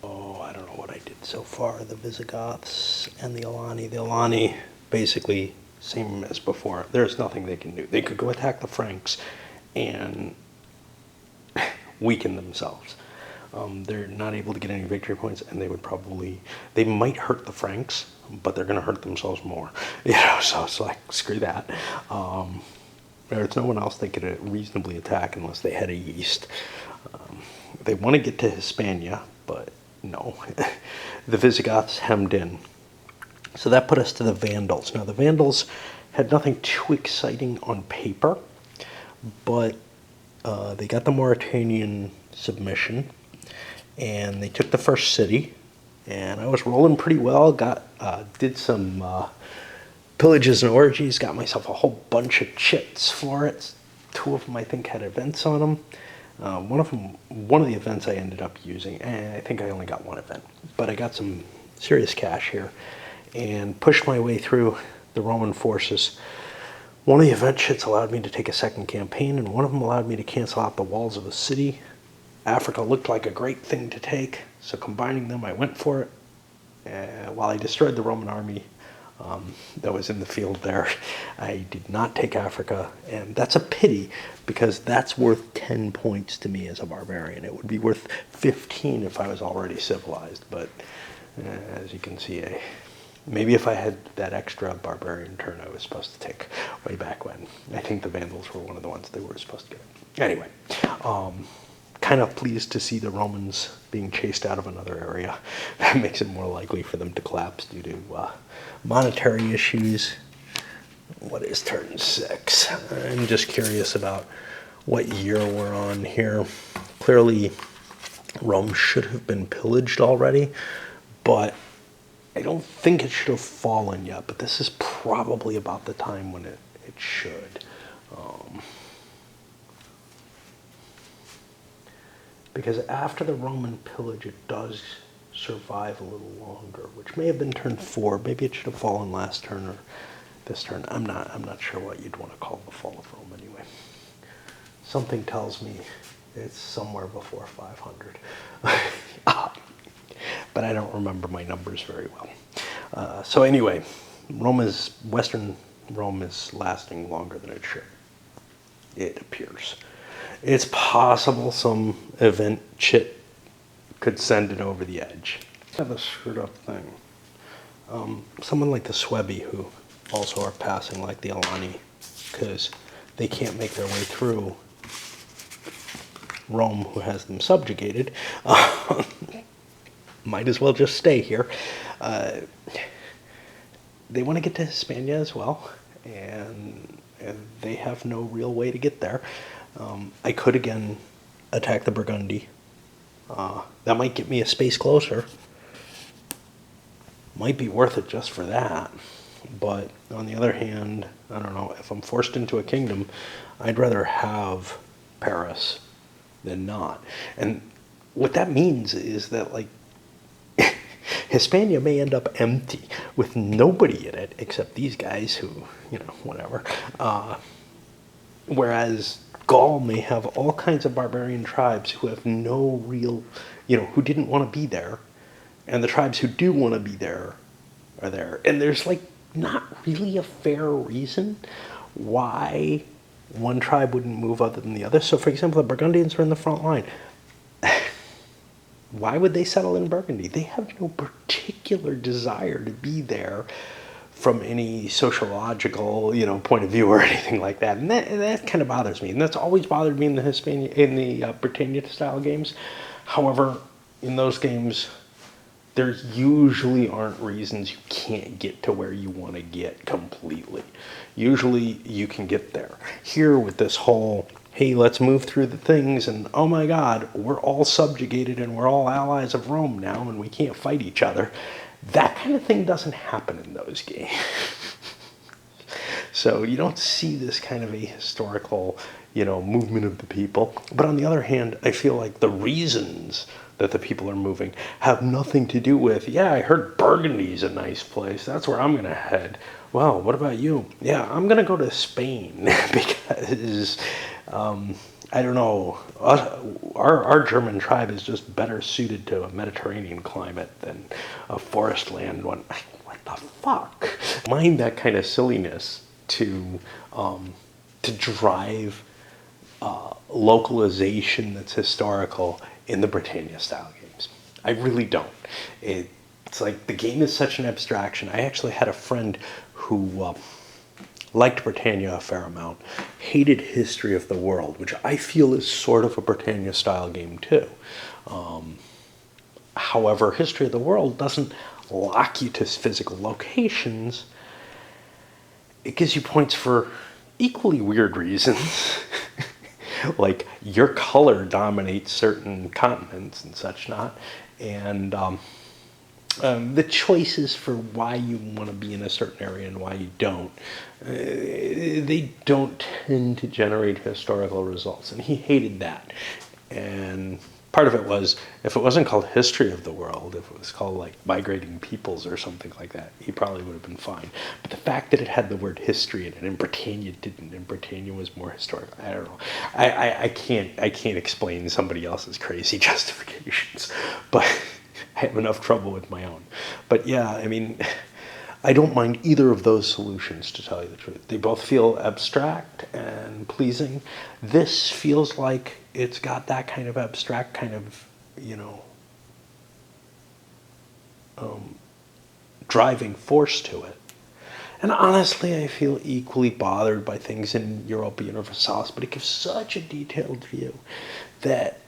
Oh, I don't know what I did so far. The Visigoths and the Alani. The Alani, basically, same as before. There's nothing they can do. They could go attack the Franks and weaken themselves. They're not able to get any victory points, and they might hurt the Franks, but they're going to hurt themselves more. You know, so it's like, screw that. There's no one else they could reasonably attack unless they head east. They want to get to Hispania, but no. The Visigoths hemmed in. So that put us to the Vandals. Now, the Vandals had nothing too exciting on paper, but they got the Mauritanian submission, and they took the first city, and I was rolling pretty well. Did some pillages and orgies, got myself a whole bunch of chits for it. Two of them, I think, had events on them. One of the events I ended up using, and I think I only got one event, but I got some serious cash here, and pushed my way through the Roman forces. One of the event shits allowed me to take a second campaign, and one of them allowed me to cancel out the walls of a city. Africa looked like a great thing to take, so combining them, I went for it. While I destroyed the Roman army that was in the field there, I did not take Africa, and that's a pity, because that's worth 10 points to me as a barbarian. It would be worth 15 if I was already civilized, but as you can see, maybe if I had that extra barbarian turn I was supposed to take way back when. I think the Vandals were one of the ones they were supposed to get. Anyway, kind of pleased to see the Romans being chased out of another area. That makes it more likely for them to collapse due to monetary issues. What is turn 6? I'm just curious about what year we're on here. Clearly, Rome should have been pillaged already, but I don't think it should have fallen yet, but this is probably about the time when it should. Because after the Roman pillage, it does survive a little longer, which may have been turn 4. Maybe it should have fallen last turn or this turn. I'm not sure what you'd want to call the fall of Rome anyway. Something tells me it's somewhere before 500. But I don't remember my numbers very well. So anyway, Western Rome is lasting longer than it should. It appears. It's possible some event chit could send it over the edge. I have a screwed up thing. Someone like the Swebi, who also are passing like the Alani, because they can't make their way through Rome, who has them subjugated, might as well just stay here. They want to get to Hispania as well, and they have no real way to get there. I could, again, attack the Burgundy. That might get me a space closer. Might be worth it just for that. But on the other hand, I don't know, if I'm forced into a kingdom, I'd rather have Paris than not. And what that means is that, like, Hispania may end up empty with nobody in it except these guys who, whatever. Whereas Gaul may have all kinds of barbarian tribes who have no real, who didn't want to be there. And the tribes who do want to be there are there. And there's, like, not really a fair reason why one tribe wouldn't move other than the other. So, for example, the Burgundians are in the front line. Why would they settle in Burgundy? They have no particular desire to be there from any sociological, point of view or anything like that. And that kind of bothers me. And that's always bothered me in the Britannia style games. However, in those games, there usually aren't reasons you can't get to where you want to get completely. Usually you can get there. Here with this whole, hey, let's move through the things, and oh my God, we're all subjugated and we're all allies of Rome now and we can't fight each other. That kind of thing doesn't happen in those games. So you don't see this kind of a historical, movement of the people. But on the other hand, I feel like the reasons that the people are moving have nothing to do with, yeah, I heard Burgundy's a nice place. That's where I'm going to head. Well, what about you? Yeah, I'm going to go to Spain because, I don't know, our German tribe is just better suited to a Mediterranean climate than a forest land one. What the fuck? Mind that kind of silliness to drive localization that's historical in the Britannia style games. I really don't. It's like the game is such an abstraction. I actually had a friend who liked Britannia a fair amount, hated History of the World, which I feel is sort of a Britannia style game too. However, History of the World doesn't lock you to physical locations. It gives you points for equally weird reasons. Like, your color dominates certain continents and such not. And the choices for why you want to be in a certain area and why you don't, they don't tend to generate historical results. And he hated that. And part of it was, if it wasn't called History of the World, if it was called, like, Migrating Peoples or something like that, he probably would have been fine. But the fact that it had the word history in it, and Britannia didn't, and Britannia was more historical, I don't know. I can't explain somebody else's crazy justifications, but I have enough trouble with my own. But yeah, I mean, I don't mind either of those solutions, to tell you the truth. They both feel abstract and pleasing. This feels like it's got that kind of abstract kind of, driving force to it. And honestly, I feel equally bothered by things in Europa Universalis, but it gives such a detailed view that,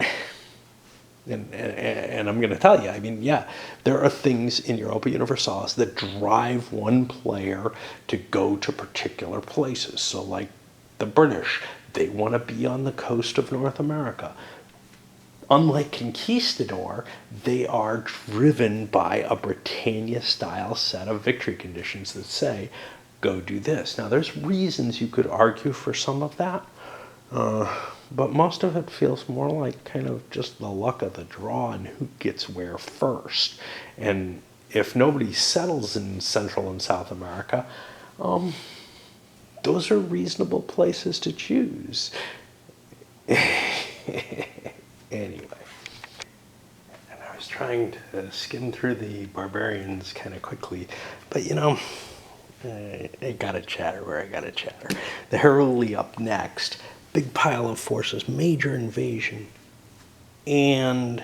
and I'm going to tell you, I mean, yeah, there are things in Europa Universalis that drive one player to go to particular places. So, like the British, they want to be on the coast of North America. Unlike Conquistador, they are driven by a Britannia-style set of victory conditions that say, go do this. Now, there's reasons you could argue for some of that, but most of it feels more like kind of just the luck of the draw and who gets where first. And if nobody settles in Central and South America, those are reasonable places to choose. Anyway, and I was trying to skim through the barbarians kind of quickly, but I gotta chatter where I gotta chatter. The Heruli up next, big pile of forces, major invasion, and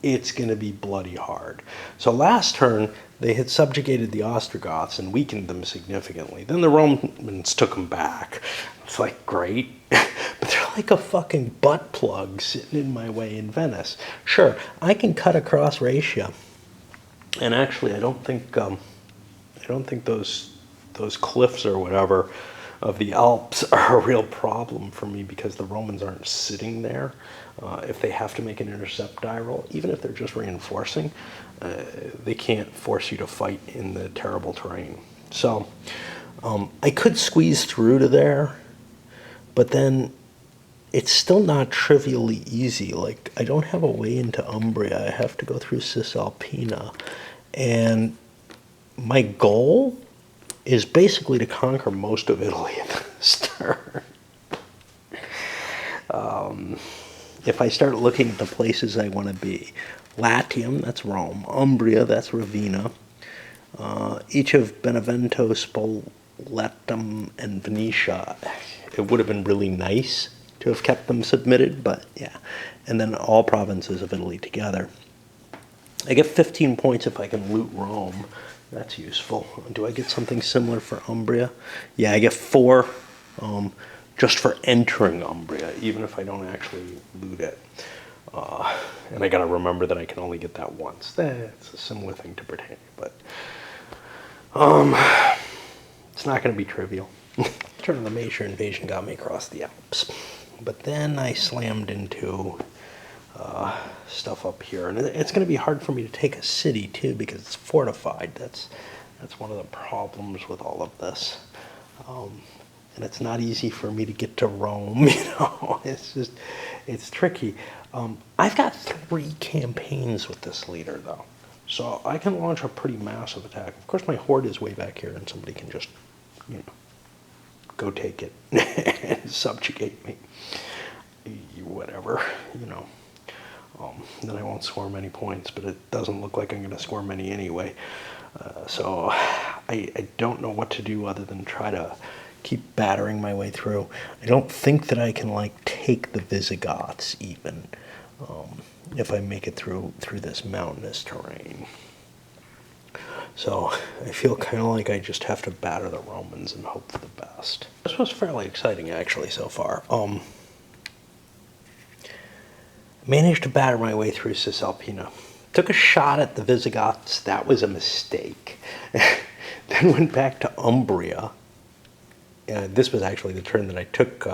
it's gonna be bloody hard. So last turn, they had subjugated the Ostergoths and weakened them significantly. Then the Romans took them back. It's like, great. But they're like a fucking butt plug sitting in my way in Venice. Sure, I can cut across Raetia. And actually, I don't think those cliffs or whatever of the Alps are a real problem for me because the Romans aren't sitting there. If they have to make an intercept die roll, even if they're just reinforcing, they can't force you to fight in the terrible terrain. So I could squeeze through to there, but then it's still not trivially easy. Like, I don't have a way into Umbria. I have to go through Cisalpina. And my goal is basically to conquer most of Italy in this turn. If I start looking at the places I want to be, Latium, that's Rome. Umbria, that's Ravenna. Each of Benevento, Spoletum, and Venetia, it would have been really nice to have kept them submitted, but yeah. And then all provinces of Italy together. I get 15 points if I can loot Rome. That's useful. Do I get something similar for Umbria? Yeah, I get 4 just for entering Umbria, even if I don't actually loot it. And I gotta remember that I can only get that once. That's a similar thing to Britannia, but it's not gonna be trivial. Turn of the major invasion got me across the Alps. But then I slammed into stuff up here. And it's going to be hard for me to take a city, too, because it's fortified. That's one of the problems with all of this. And it's not easy for me to get to Rome, you know. It's tricky. I've got 3 campaigns with this leader, though. So I can launch a pretty massive attack. Of course, my horde is way back here, and somebody can just, you know, go take it and subjugate me. Whatever, you know. Then I won't score many points, but it doesn't look like I'm going to score many anyway. So I don't know what to do other than try to keep battering my way through. I don't think that I can, like, take the Visigoths even if I make it through this mountainous terrain. So I feel kind of like I just have to batter the Romans and hope for the best. This was fairly exciting, actually, so far. Managed to batter my way through Cisalpina. Took a shot at the Visigoths. That was a mistake. Then went back to Umbria. This was actually the turn that I took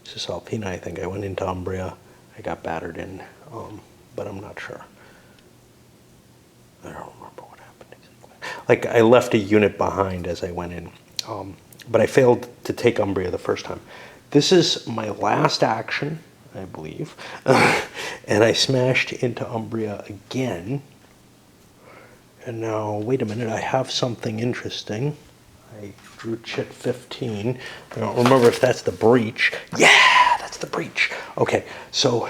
Cisalpina, I think. I went into Umbria. I got battered in, but I'm not sure. I don't remember what happened exactly. Like, I left a unit behind as I went in, but I failed to take Umbria the first time. This is my last action, I believe, and I smashed into Umbria again. And now, wait a minute, I have something interesting. I drew chit 15. I don't remember if that's the breach. Yeah, that's the breach. Okay, so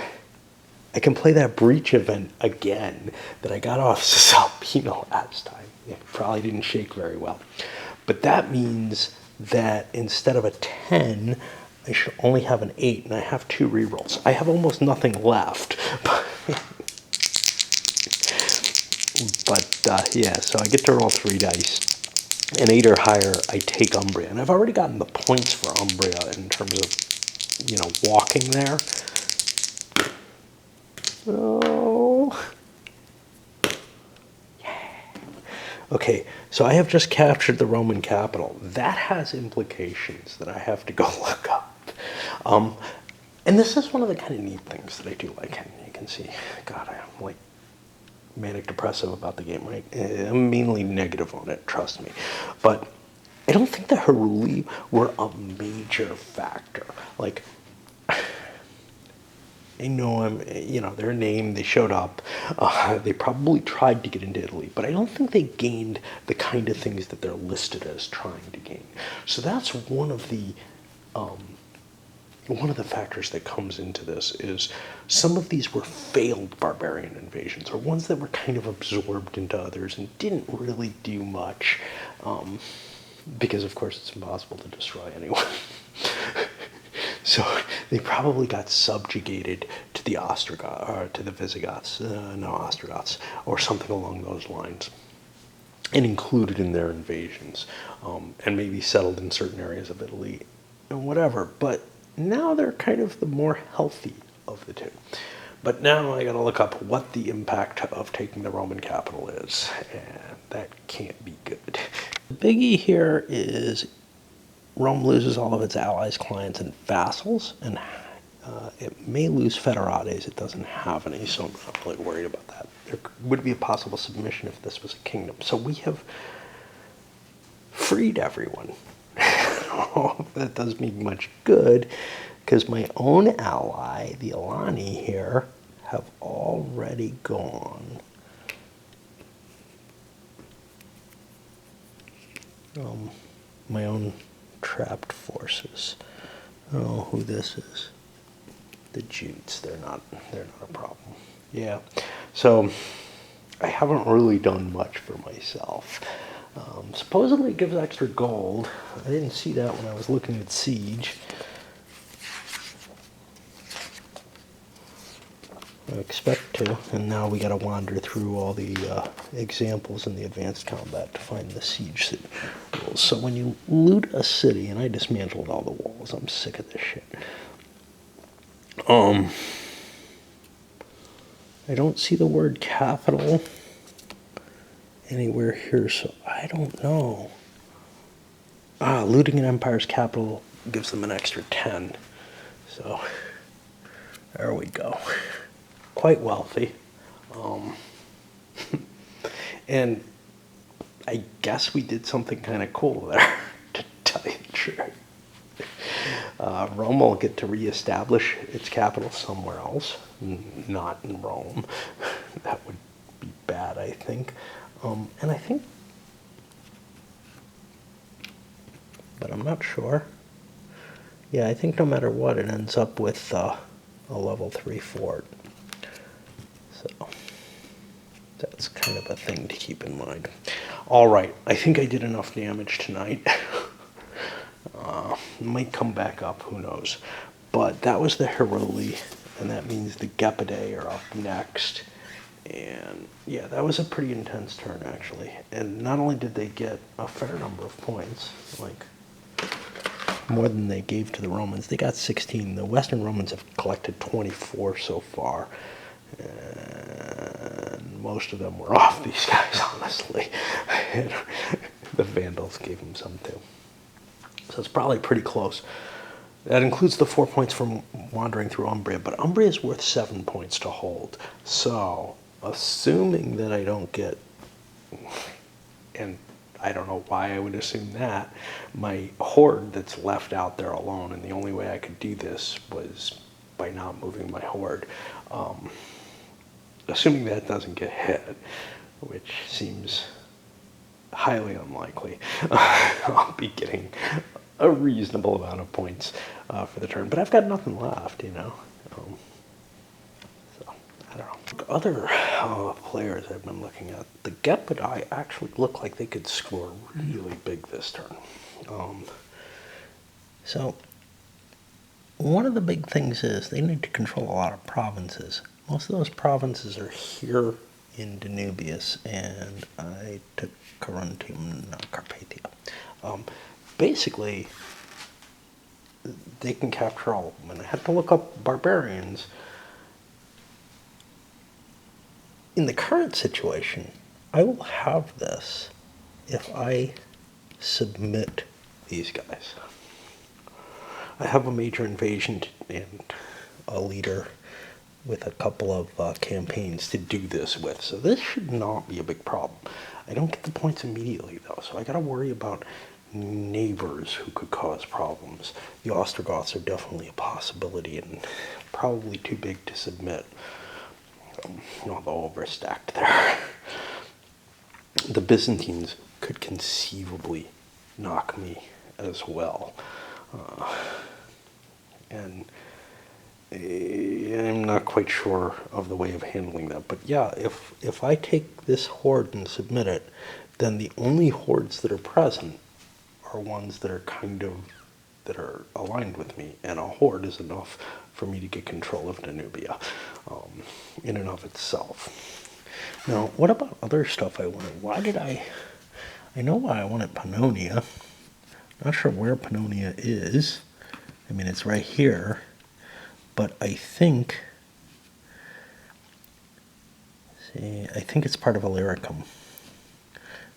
I can play that breach event again that I got off Cisalpina last time. It probably didn't shake very well. But that means that instead of a 10, I should only have an 8, and I have 2 rerolls. I have almost nothing left. But yeah, so I get to roll 3 dice. An 8 or higher, I take Umbria. And I've already gotten the points for Umbria in terms of, you know, walking there. Oh. Yeah. Okay, so I have just captured the Roman capital. That has implications that I have to go look up. And this is one of the kind of neat things that I do like. You can see, God, I'm like manic depressive about the game, right? I'm mainly negative on it, trust me. But I don't think the Heruli were a major factor. Like, I know their name, they showed up, they probably tried to get into Italy, but I don't think they gained the kind of things that they're listed as trying to gain. So that's one of the factors that comes into this is some of these were failed barbarian invasions, or ones that were kind of absorbed into others and didn't really do much, because of course it's impossible to destroy anyone. So they probably got subjugated to the Ostrogoths, or to the Visigoths, Ostrogoths, or something along those lines, and included in their invasions, and maybe settled in certain areas of Italy, and whatever. But now they're kind of the more healthy of the two. But now I gotta look up what the impact of taking the Roman capital is, and that can't be good. The biggie here is Rome loses all of its allies, clients, and vassals, and it may lose federales. It doesn't have any, so I'm not really worried about that. There would be a possible submission if this was a kingdom. So we have freed everyone. That does me much good, because my own ally, the Alani here, have already gone. My own trapped forces. Oh, who this is? The Jutes. They're not a problem. Yeah. So I haven't really done much for myself. Supposedly it gives extra gold. I didn't see that when I was looking at Siege. I expect to, and now we gotta wander through all the examples in the advanced combat to find the siege rules. So when you loot a city, and I dismantled all the walls, I'm sick of this shit. I don't see the word capital anywhere here, so I don't know. Looting an empire's capital gives them an extra 10. So there we go. Quite wealthy. And I guess we did something kind of cool there, to tell you the truth. Rome will get to reestablish its capital somewhere else, not in Rome. That would be bad, I think. And I think, but I'm not sure. Yeah, I think no matter what, it ends up with a level 3 fort. So that's kind of a thing to keep in mind. All right, I think I did enough damage tonight. Might come back up, who knows. But that was the Heruli, and that means the Gepidae are up next. And yeah, that was a pretty intense turn, actually. And not only did they get a fair number of points, like more than they gave to the Romans, they got 16. The Western Romans have collected 24 so far. And most of them were off these guys, honestly. The Vandals gave them some too. So it's probably pretty close. That includes the 4 points from wandering through Umbria, but Umbria is worth 7 points to hold. So, assuming that I don't get, and I don't know why I would assume that, my horde that's left out there alone, and the only way I could do this was by not moving my horde. Assuming that doesn't get hit, which seems highly unlikely, I'll be getting a reasonable amount of points for the turn. But I've got nothing left, you know. So, I don't know. Other players I've been looking at, the Gepidae actually look like they could score really big this turn. So, one of the big things is they need to control a lot of provinces. Most of those provinces are here in Danubius, and I took Caruntium, not Carpathia. Basically, they can capture all of them. And I had to look up barbarians. In the current situation, I will have this if I submit these guys. I have a major invasion and a leader with a couple of campaigns to do this with, so this should not be a big problem. I don't get the points immediately, though, so I gotta worry about neighbors who could cause problems. The Ostergoths are definitely a possibility and probably too big to submit, although overstacked there. The Byzantines could conceivably knock me as well. And I'm not quite sure of the way of handling that. But yeah, if I take this horde and submit it, then the only hordes that are present are ones that are that are aligned with me. And a horde is enough for me to get control of Danubia in and of itself. Now, what about other stuff I wanted? Why did I know why I wanted Pannonia. Not sure where Pannonia is. I mean, it's right here. But I think it's part of Illyricum.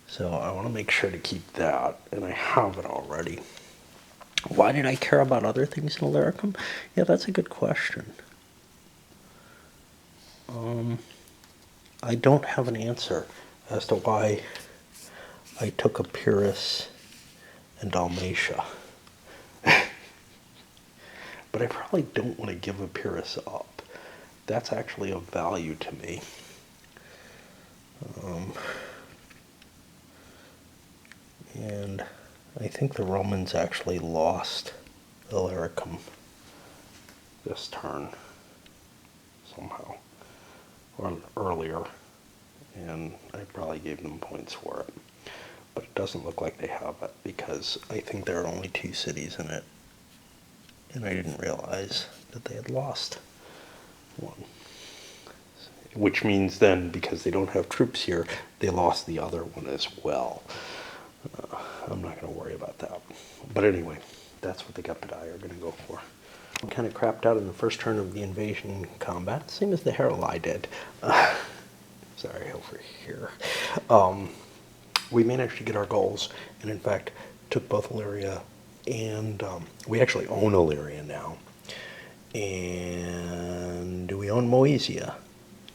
So I want to make sure to keep that, and I have it already. Why did I care about other things in Illyricum? Yeah, that's a good question. I don't have an answer as to why I took Epirus and Dalmatia. But I probably don't want to give Epirus up. That's actually of value to me. And I think the Romans actually lost Illyricum this turn somehow, or earlier, and I probably gave them points for it. But it doesn't look like they have it, because I think there are only 2 cities in it, and I didn't realize that they had lost one. Which means then, because they don't have troops here, they lost the other one as well. I'm not going to worry about that. But anyway, that's what the Gepidai are going to go for. I kind of crapped out in the first turn of the invasion combat, same as the Heruli did. Sorry, over here. We managed to get our goals, and in fact, took both Illyria and we actually own Illyria now. And do we own Moesia?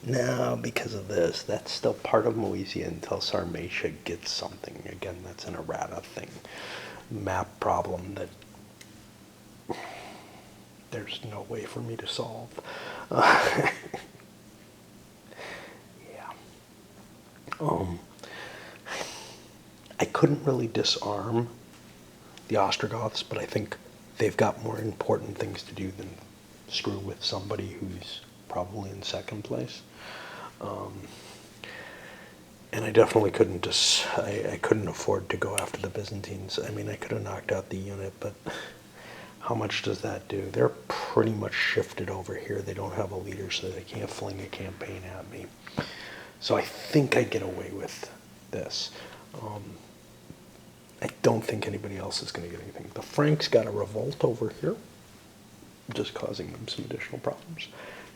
No, because of this. That's still part of Moesia until Sarmatia gets something. Again, that's an errata thing. Map problem that there's no way for me to solve. Yeah. I couldn't really disarm the Ostergoths, but I think they've got more important things to do than screw with somebody who's probably in second place. And I definitely couldn't I couldn't afford to go after the Byzantines. I mean, I could have knocked out the unit, but how much does that do? They're pretty much shifted over here. They don't have a leader, so they can't fling a campaign at me. So I think I get away with this. I don't think anybody else is going to get anything. The Franks got a revolt over here, just causing them some additional problems.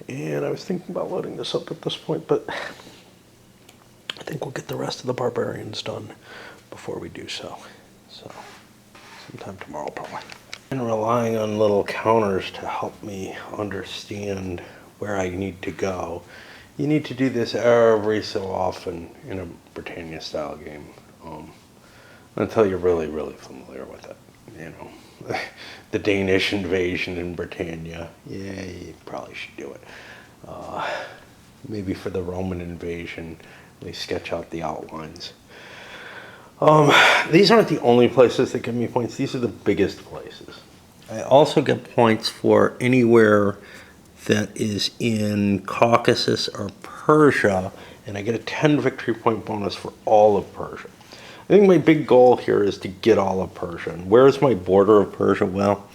And I was thinking about loading this up at this point, but I think we'll get the rest of the barbarians done before we do so. So, sometime tomorrow probably. And relying on little counters to help me understand where I need to go. You need to do this every so often in a Britannia-style game, until you're really, really familiar with it. You know, the Danish invasion in Britannia. Yeah, you probably should do it. Maybe for the Roman invasion, we sketch out the outlines. These aren't the only places that give me points. These are the biggest places. I also get points for anywhere that is in Caucasus or Persia, and I get a 10 victory point bonus for all of Persia. I think my big goal here is to get all of Persia. And where is my border of Persia? Well,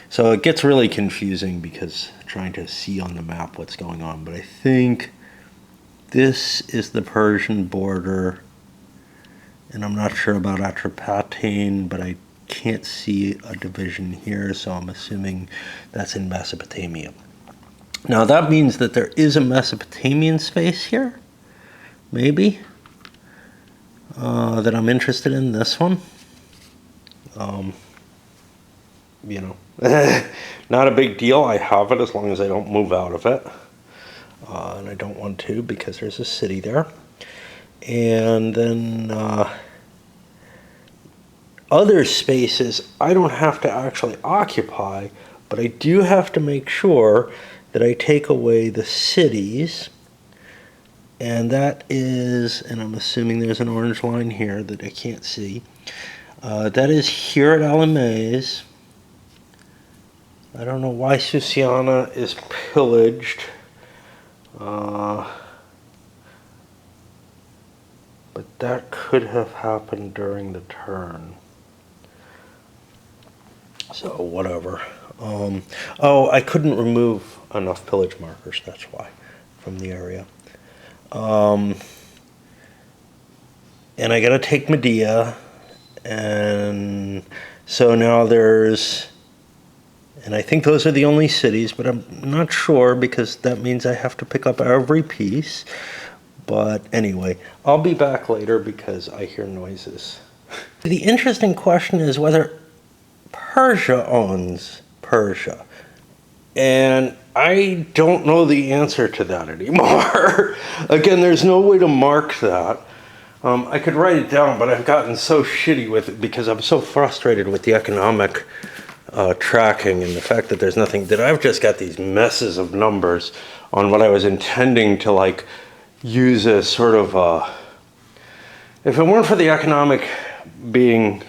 so it gets really confusing because trying to see on the map what's going on. But I think this is the Persian border, and I'm not sure about Atropatene, but I can't see a division here, so I'm assuming that's in Mesopotamia. Now that means that there is a Mesopotamian space here, maybe, that I'm interested in, this one. You know, not a big deal. I have it as long as I don't move out of it. And I don't want to because there's a city there. And then other spaces I don't have to actually occupy, but I do have to make sure that I take away the cities. And that is, and I'm assuming there's an orange line here that I can't see. That is here at Alamays. I don't know why Susiana is pillaged. But that could have happened during the turn. So whatever. Oh, I couldn't remove enough pillage markers, that's why, from the area. And I gotta take Medea, and so now there's, and I think those are the only cities, but I'm not sure because that means I have to pick up every piece. But anyway, I'll be back later because I hear noises. The interesting question is whether Persia owns Persia? And I don't know the answer to that anymore. Again, there's no way to mark that. I could write it down, but I've gotten so shitty with it because I'm so frustrated with the economic tracking and the fact that there's nothing, that I've just got these messes of numbers on what I was intending to like use as sort of if it weren't for the economic being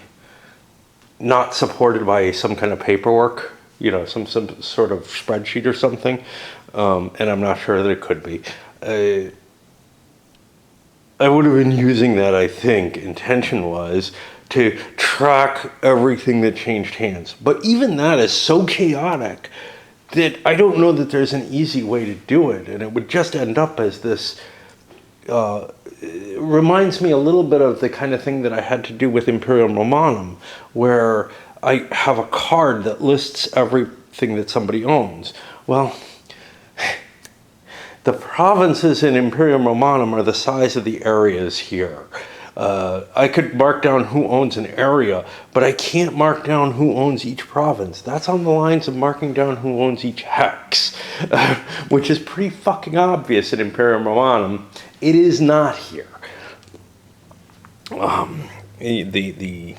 not supported by some kind of paperwork, you know, some sort of spreadsheet or something, and I'm not sure that it could be. I would have been using that, I think, intention was to track everything that changed hands. But even that is so chaotic that I don't know that there's an easy way to do it. And it would just end up as this, it reminds me a little bit of the kind of thing that I had to do with Imperium Romanum, where I have a card that lists everything that somebody owns. Well, the provinces in Imperium Romanum are the size of the areas here. I could mark down who owns an area, but I can't mark down who owns each province. That's on the lines of marking down who owns each hex, which is pretty fucking obvious in Imperium Romanum. It is not here. The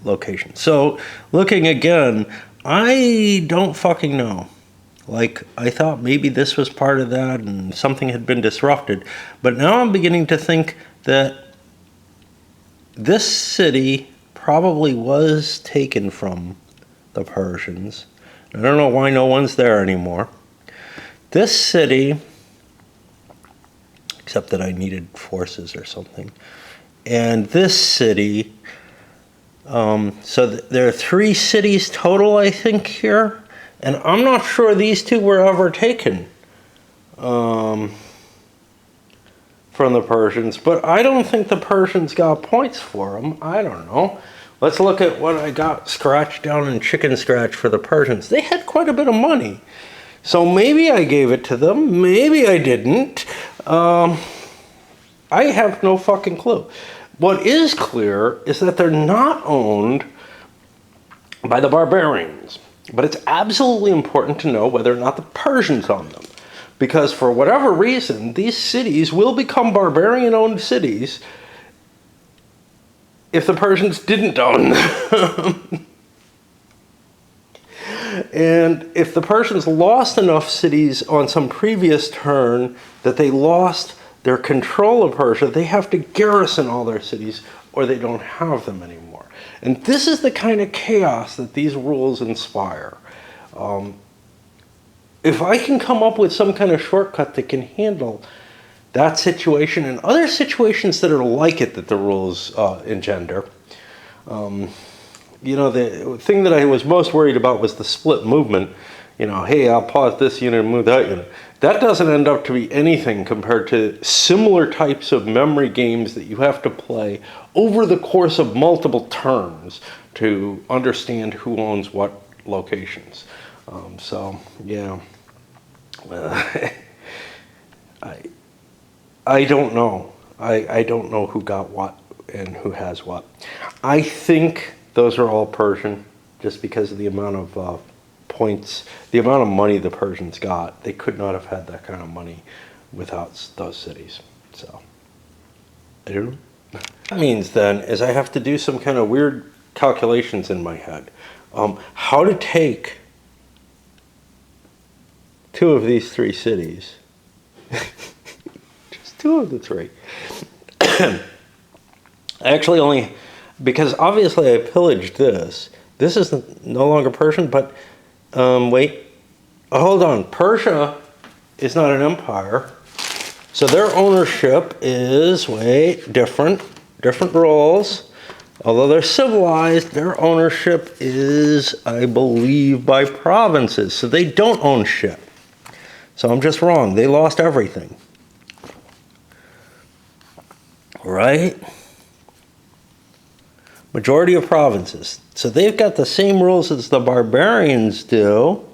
location. So, looking again, I don't fucking know. Like, I thought maybe this was part of that and something had been disrupted. But now I'm beginning to think that this city probably was taken from the Persians. I don't know why no one's there anymore. This city, except that I needed forces or something. And this city, so there are 3 cities total, I think, here. And I'm not sure these 2 were ever taken from the Persians, but I don't think the Persians got points for them. I don't know. Let's look at what I got scratched down in chicken scratch for the Persians. They had quite a bit of money. So maybe I gave it to them, maybe I didn't. I have no fucking clue. What is clear is that they're not owned by the barbarians. But it's absolutely important to know whether or not the Persians own them. Because for whatever reason, these cities will become barbarian-owned cities if the Persians didn't own them. And if the Persians lost enough cities on some previous turn that they lost their control of Persia, they have to garrison all their cities or they don't have them anymore. And this is the kind of chaos that these rules inspire. If I can come up with some kind of shortcut that can handle that situation and other situations that are like it that the rules engender, you know, the thing that I was most worried about was the split movement. You know, hey, I'll pause this unit and move that unit. That doesn't end up to be anything compared to similar types of memory games that you have to play over the course of multiple turns to understand who owns what locations. So, yeah. I don't know. I don't know who got what and who has what. I think those are all Persian just because of the amount of points, the amount of money the Persians got. They could not have had that kind of money without those cities. So, I don't know. That means then is I have to do some kind of weird calculations in my head. How to take 2 of these 3 cities, just 2 of the 3. I actually only, because obviously I pillaged this. This is no longer Persian, but wait, hold on. Persia is not an empire. So their ownership is, different roles. Although they're civilized, their ownership is, I believe, by provinces. So they don't own shit. So I'm just wrong. They lost everything. Right? Majority of provinces. So they've got the same rules as the barbarians do.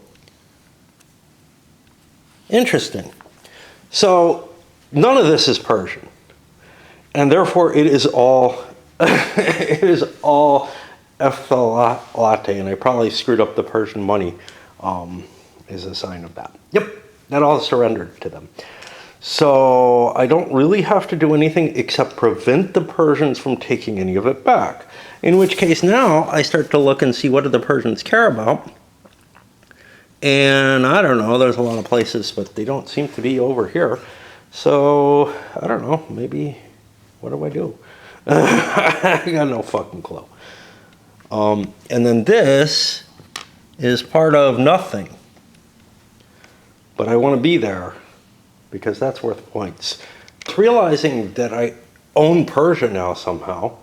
Interesting. So none of this is Persian. And therefore it is all F the latte, and I probably screwed up the Persian money, is a sign of that. Yep, that all surrendered to them. So I don't really have to do anything except prevent the Persians from taking any of it back. In which case now I start to look and see what do the Persians care about. And I don't know, there's a lot of places, but they don't seem to be over here. So, I don't know, maybe, what do I do? I got no fucking clue. And then this is part of nothing. But I want to be there because that's worth points. It's realizing that I own Persia now somehow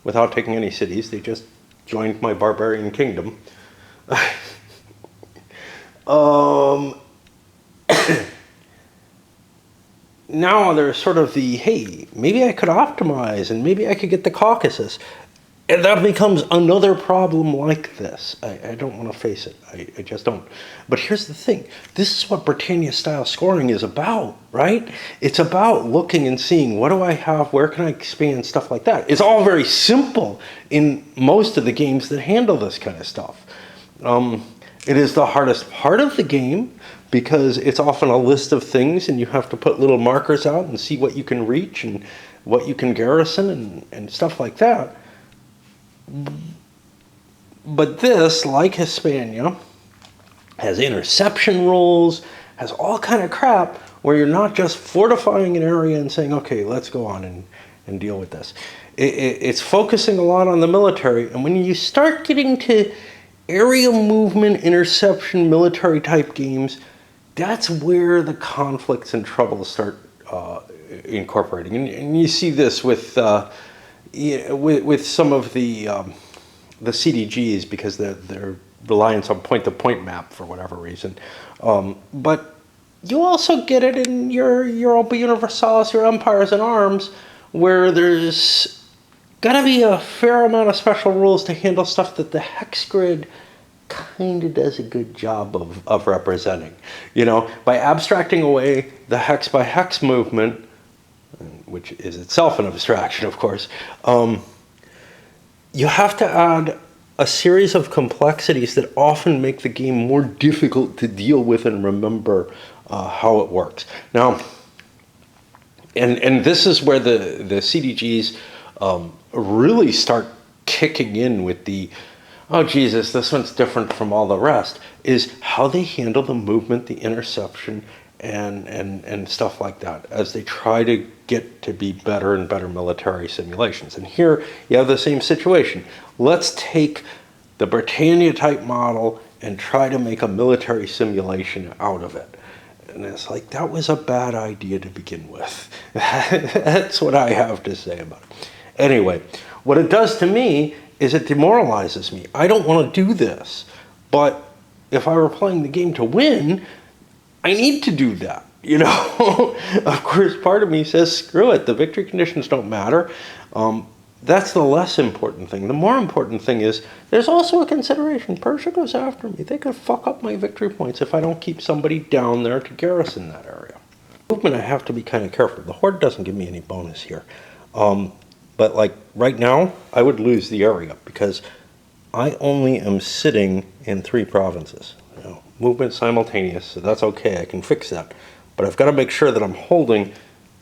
without taking any cities. They just joined my barbarian kingdom. Now there's sort of the, hey, maybe I could optimize and maybe I could get the Caucasus. And that becomes another problem like this. I don't want to face it. I just don't. But here's the thing. This is what Britannia-style scoring is about, right? It's about looking and seeing, what do I have? Where can I expand? Stuff like that. It's all very simple in most of the games that handle this kind of stuff. It is the hardest part of the game because it's often a list of things and you have to put little markers out and see what you can reach and what you can garrison and stuff like that. But this, like Hispania, has interception rules, has all kind of crap where you're not just fortifying an area and saying, okay, let's go on and deal with this. It's focusing a lot on the military, and when you start getting to area movement, interception, military type games, that's where the conflicts and troubles start incorporating. And you see this with some of the CDGs because they're reliance on point-to-point map for whatever reason. But you also get it in your Europa Universalis, your Empires in Arms, where there's got to be a fair amount of special rules to handle stuff that the hex grid kind of does a good job of representing. You know, by abstracting away the hex by hex movement, which is itself an abstraction, of course, you have to add a series of complexities that often make the game more difficult to deal with and remember how it works. Now, and this is where the CDGs really start kicking in with the, oh Jesus, this one's different from all the rest, is how they handle the movement, the interception, and stuff like that as they try to get to be better and better military simulations. And here you have the same situation. Let's take the Britannia type model and try to make a military simulation out of it. And it's like, that was a bad idea to begin with. That's what I have to say about it. Anyway, what it does to me is it demoralizes me. I don't want to do this. But if I were playing the game to win, I need to do that, you know? Of course, part of me says, screw it, the victory conditions don't matter. That's the less important thing. The more important thing is, there's also a consideration. Persia goes after me. They could fuck up my victory points if I don't keep somebody down there to garrison that area. Movement, I have to be kind of careful. The Horde doesn't give me any bonus here. But like right now, I would lose the area because I only am sitting in 3 provinces. You know, movement simultaneous, so that's okay, I can fix that. But I've got to make sure that I'm holding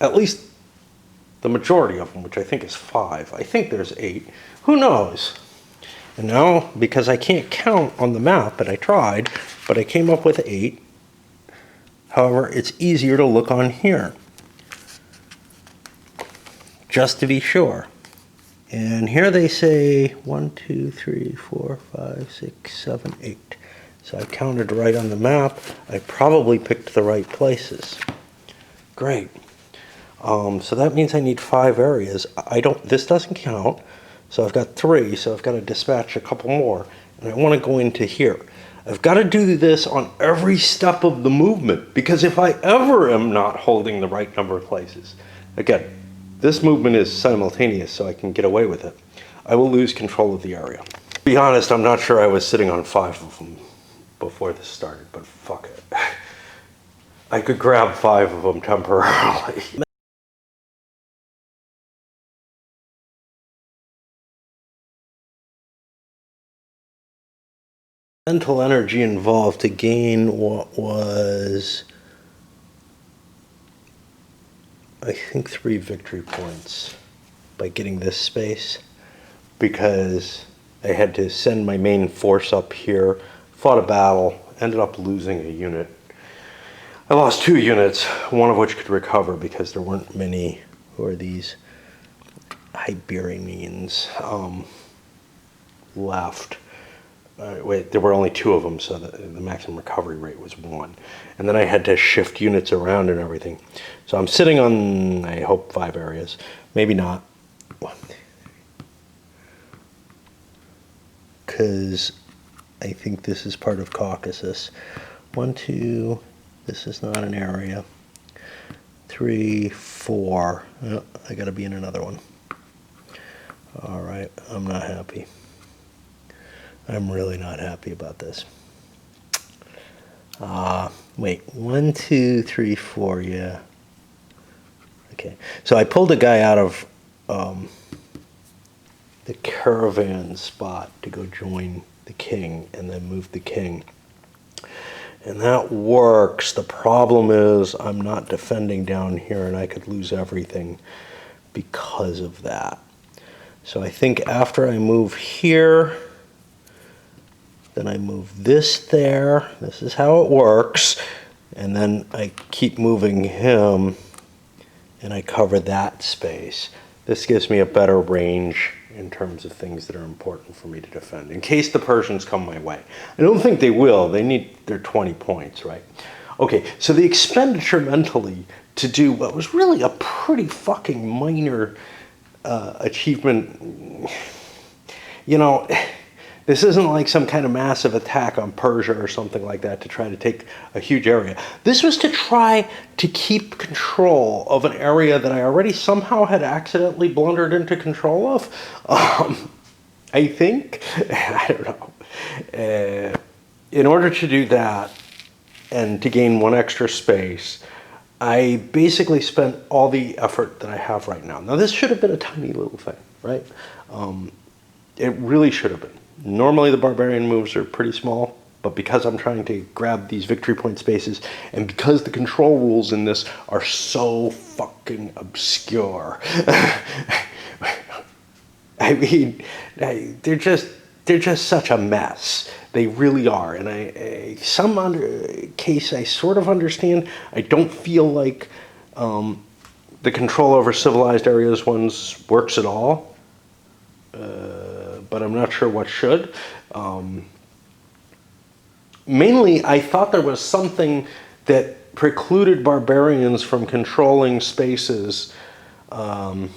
at least the majority of them, which I think is 5. I think there's 8. Who knows? And now, because I can't count on the map, and I tried, but I came up with 8. However, it's easier to look on here, just to be sure. And here they say 1, 2, 3, 4, 5, 6, 7, 8. So I counted right on the map. I probably picked the right places. Great. So that means I need 5 areas. This doesn't count. So I've got 3, so I've got to dispatch a couple more. And I want to go into here. I've got to do this on every step of the movement, because if I ever am not holding the right number of places, again, this movement is simultaneous, so I can get away with it, I will lose control of the area. To be honest, I'm not sure I was sitting on 5 of them before this started, but fuck it. I could grab 5 of them temporarily. mental energy involved to gain what was, I think, 3 victory points by getting this space, because I had to send my main force up here, fought a battle, ended up losing a unit. I lost 2 units, one of which could recover because there weren't many, who are these Hibernians, left. Wait, there were only 2 of them, so the maximum recovery rate was 1. And then I had to shift units around and everything. So I'm sitting on, I hope, 5 areas. Maybe not. Because I think this is part of Caucasus. 1, 2, this is not an area. 3, 4. Oh, I gotta be in another one. All right, I'm not happy. I'm really not happy about this. Wait, 1, 2, 3, 4, yeah. Okay, so I pulled a guy out of the caravan spot to go join the king and then move the king. And that works. The problem is I'm not defending down here and I could lose everything because of that. So I think after I move here, then I move this there. This is how it works. And then I keep moving him and I cover that space. This gives me a better range in terms of things that are important for me to defend, in case the Persians come my way. I don't think they will. They need their 20 points, right? Okay, so the expenditure mentally to do what was really a pretty fucking minor achievement, you know, this isn't like some kind of massive attack on Persia or something like that to try to take a huge area. This was to try to keep control of an area that I already somehow had accidentally blundered into control of. I think. I don't know. In order to do that and to gain 1 extra space, I basically spent all the effort that I have right now. Now, this should have been a tiny little thing, right? It really should have been. Normally the barbarian moves are pretty small, but because I'm trying to grab these victory point spaces, and because the control rules in this are so fucking obscure, I mean, they're just such a mess. They really are. And some case I sort of understand. I don't feel like the control over civilized areas ones works at all. But I'm not sure what should. Mainly, I thought there was something that precluded barbarians from controlling spaces, from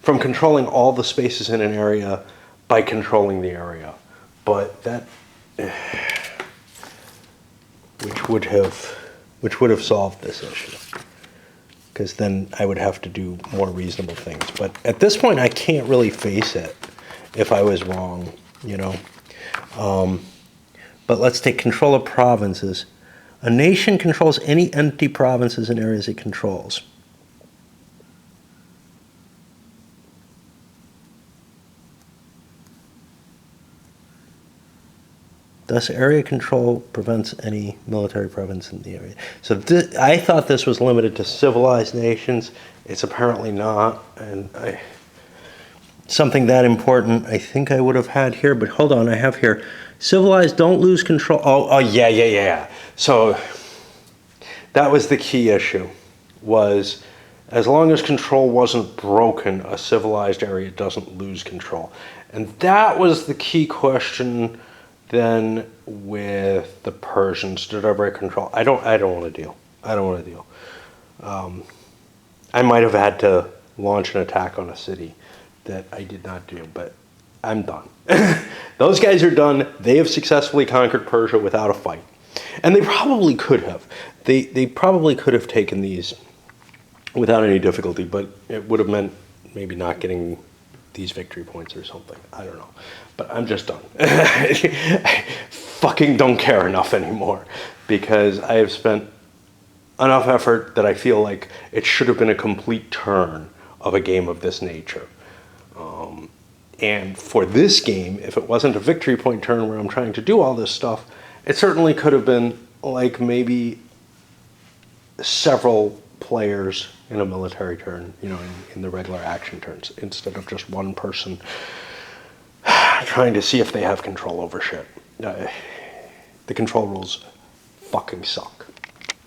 controlling all the spaces in an area by controlling the area. But that, which would have solved this issue. Because then I would have to do more reasonable things. But at this point, I can't really face it if I was wrong, you know. But let's take control of provinces. A nation controls any empty provinces and areas it controls. Thus, area control prevents any military presence in the area. So I thought this was limited to civilized nations. It's apparently not. And something that important I think I would have had here, but hold on, I have here. Civilized don't lose control. Oh, yeah. So that was the key issue, was as long as control wasn't broken, a civilized area doesn't lose control. And that was the key question. Then with the Persians, did I break control? I don't want to deal. I might have had to launch an attack on a city that I did not do, but I'm done. Those guys are done. They have successfully conquered Persia without a fight. And they probably could have. They probably could have taken these without any difficulty, but it would have meant maybe not getting these victory points or something. I don't know. But I'm just done. I fucking don't care enough anymore, because I have spent enough effort that I feel like it should have been a complete turn of a game of this nature. And for this game, if it wasn't a victory point turn where I'm trying to do all this stuff, it certainly could have been like maybe several players in a military turn, in the regular action turns, instead of just one person trying to see if they have control over shit. The control rules fucking suck.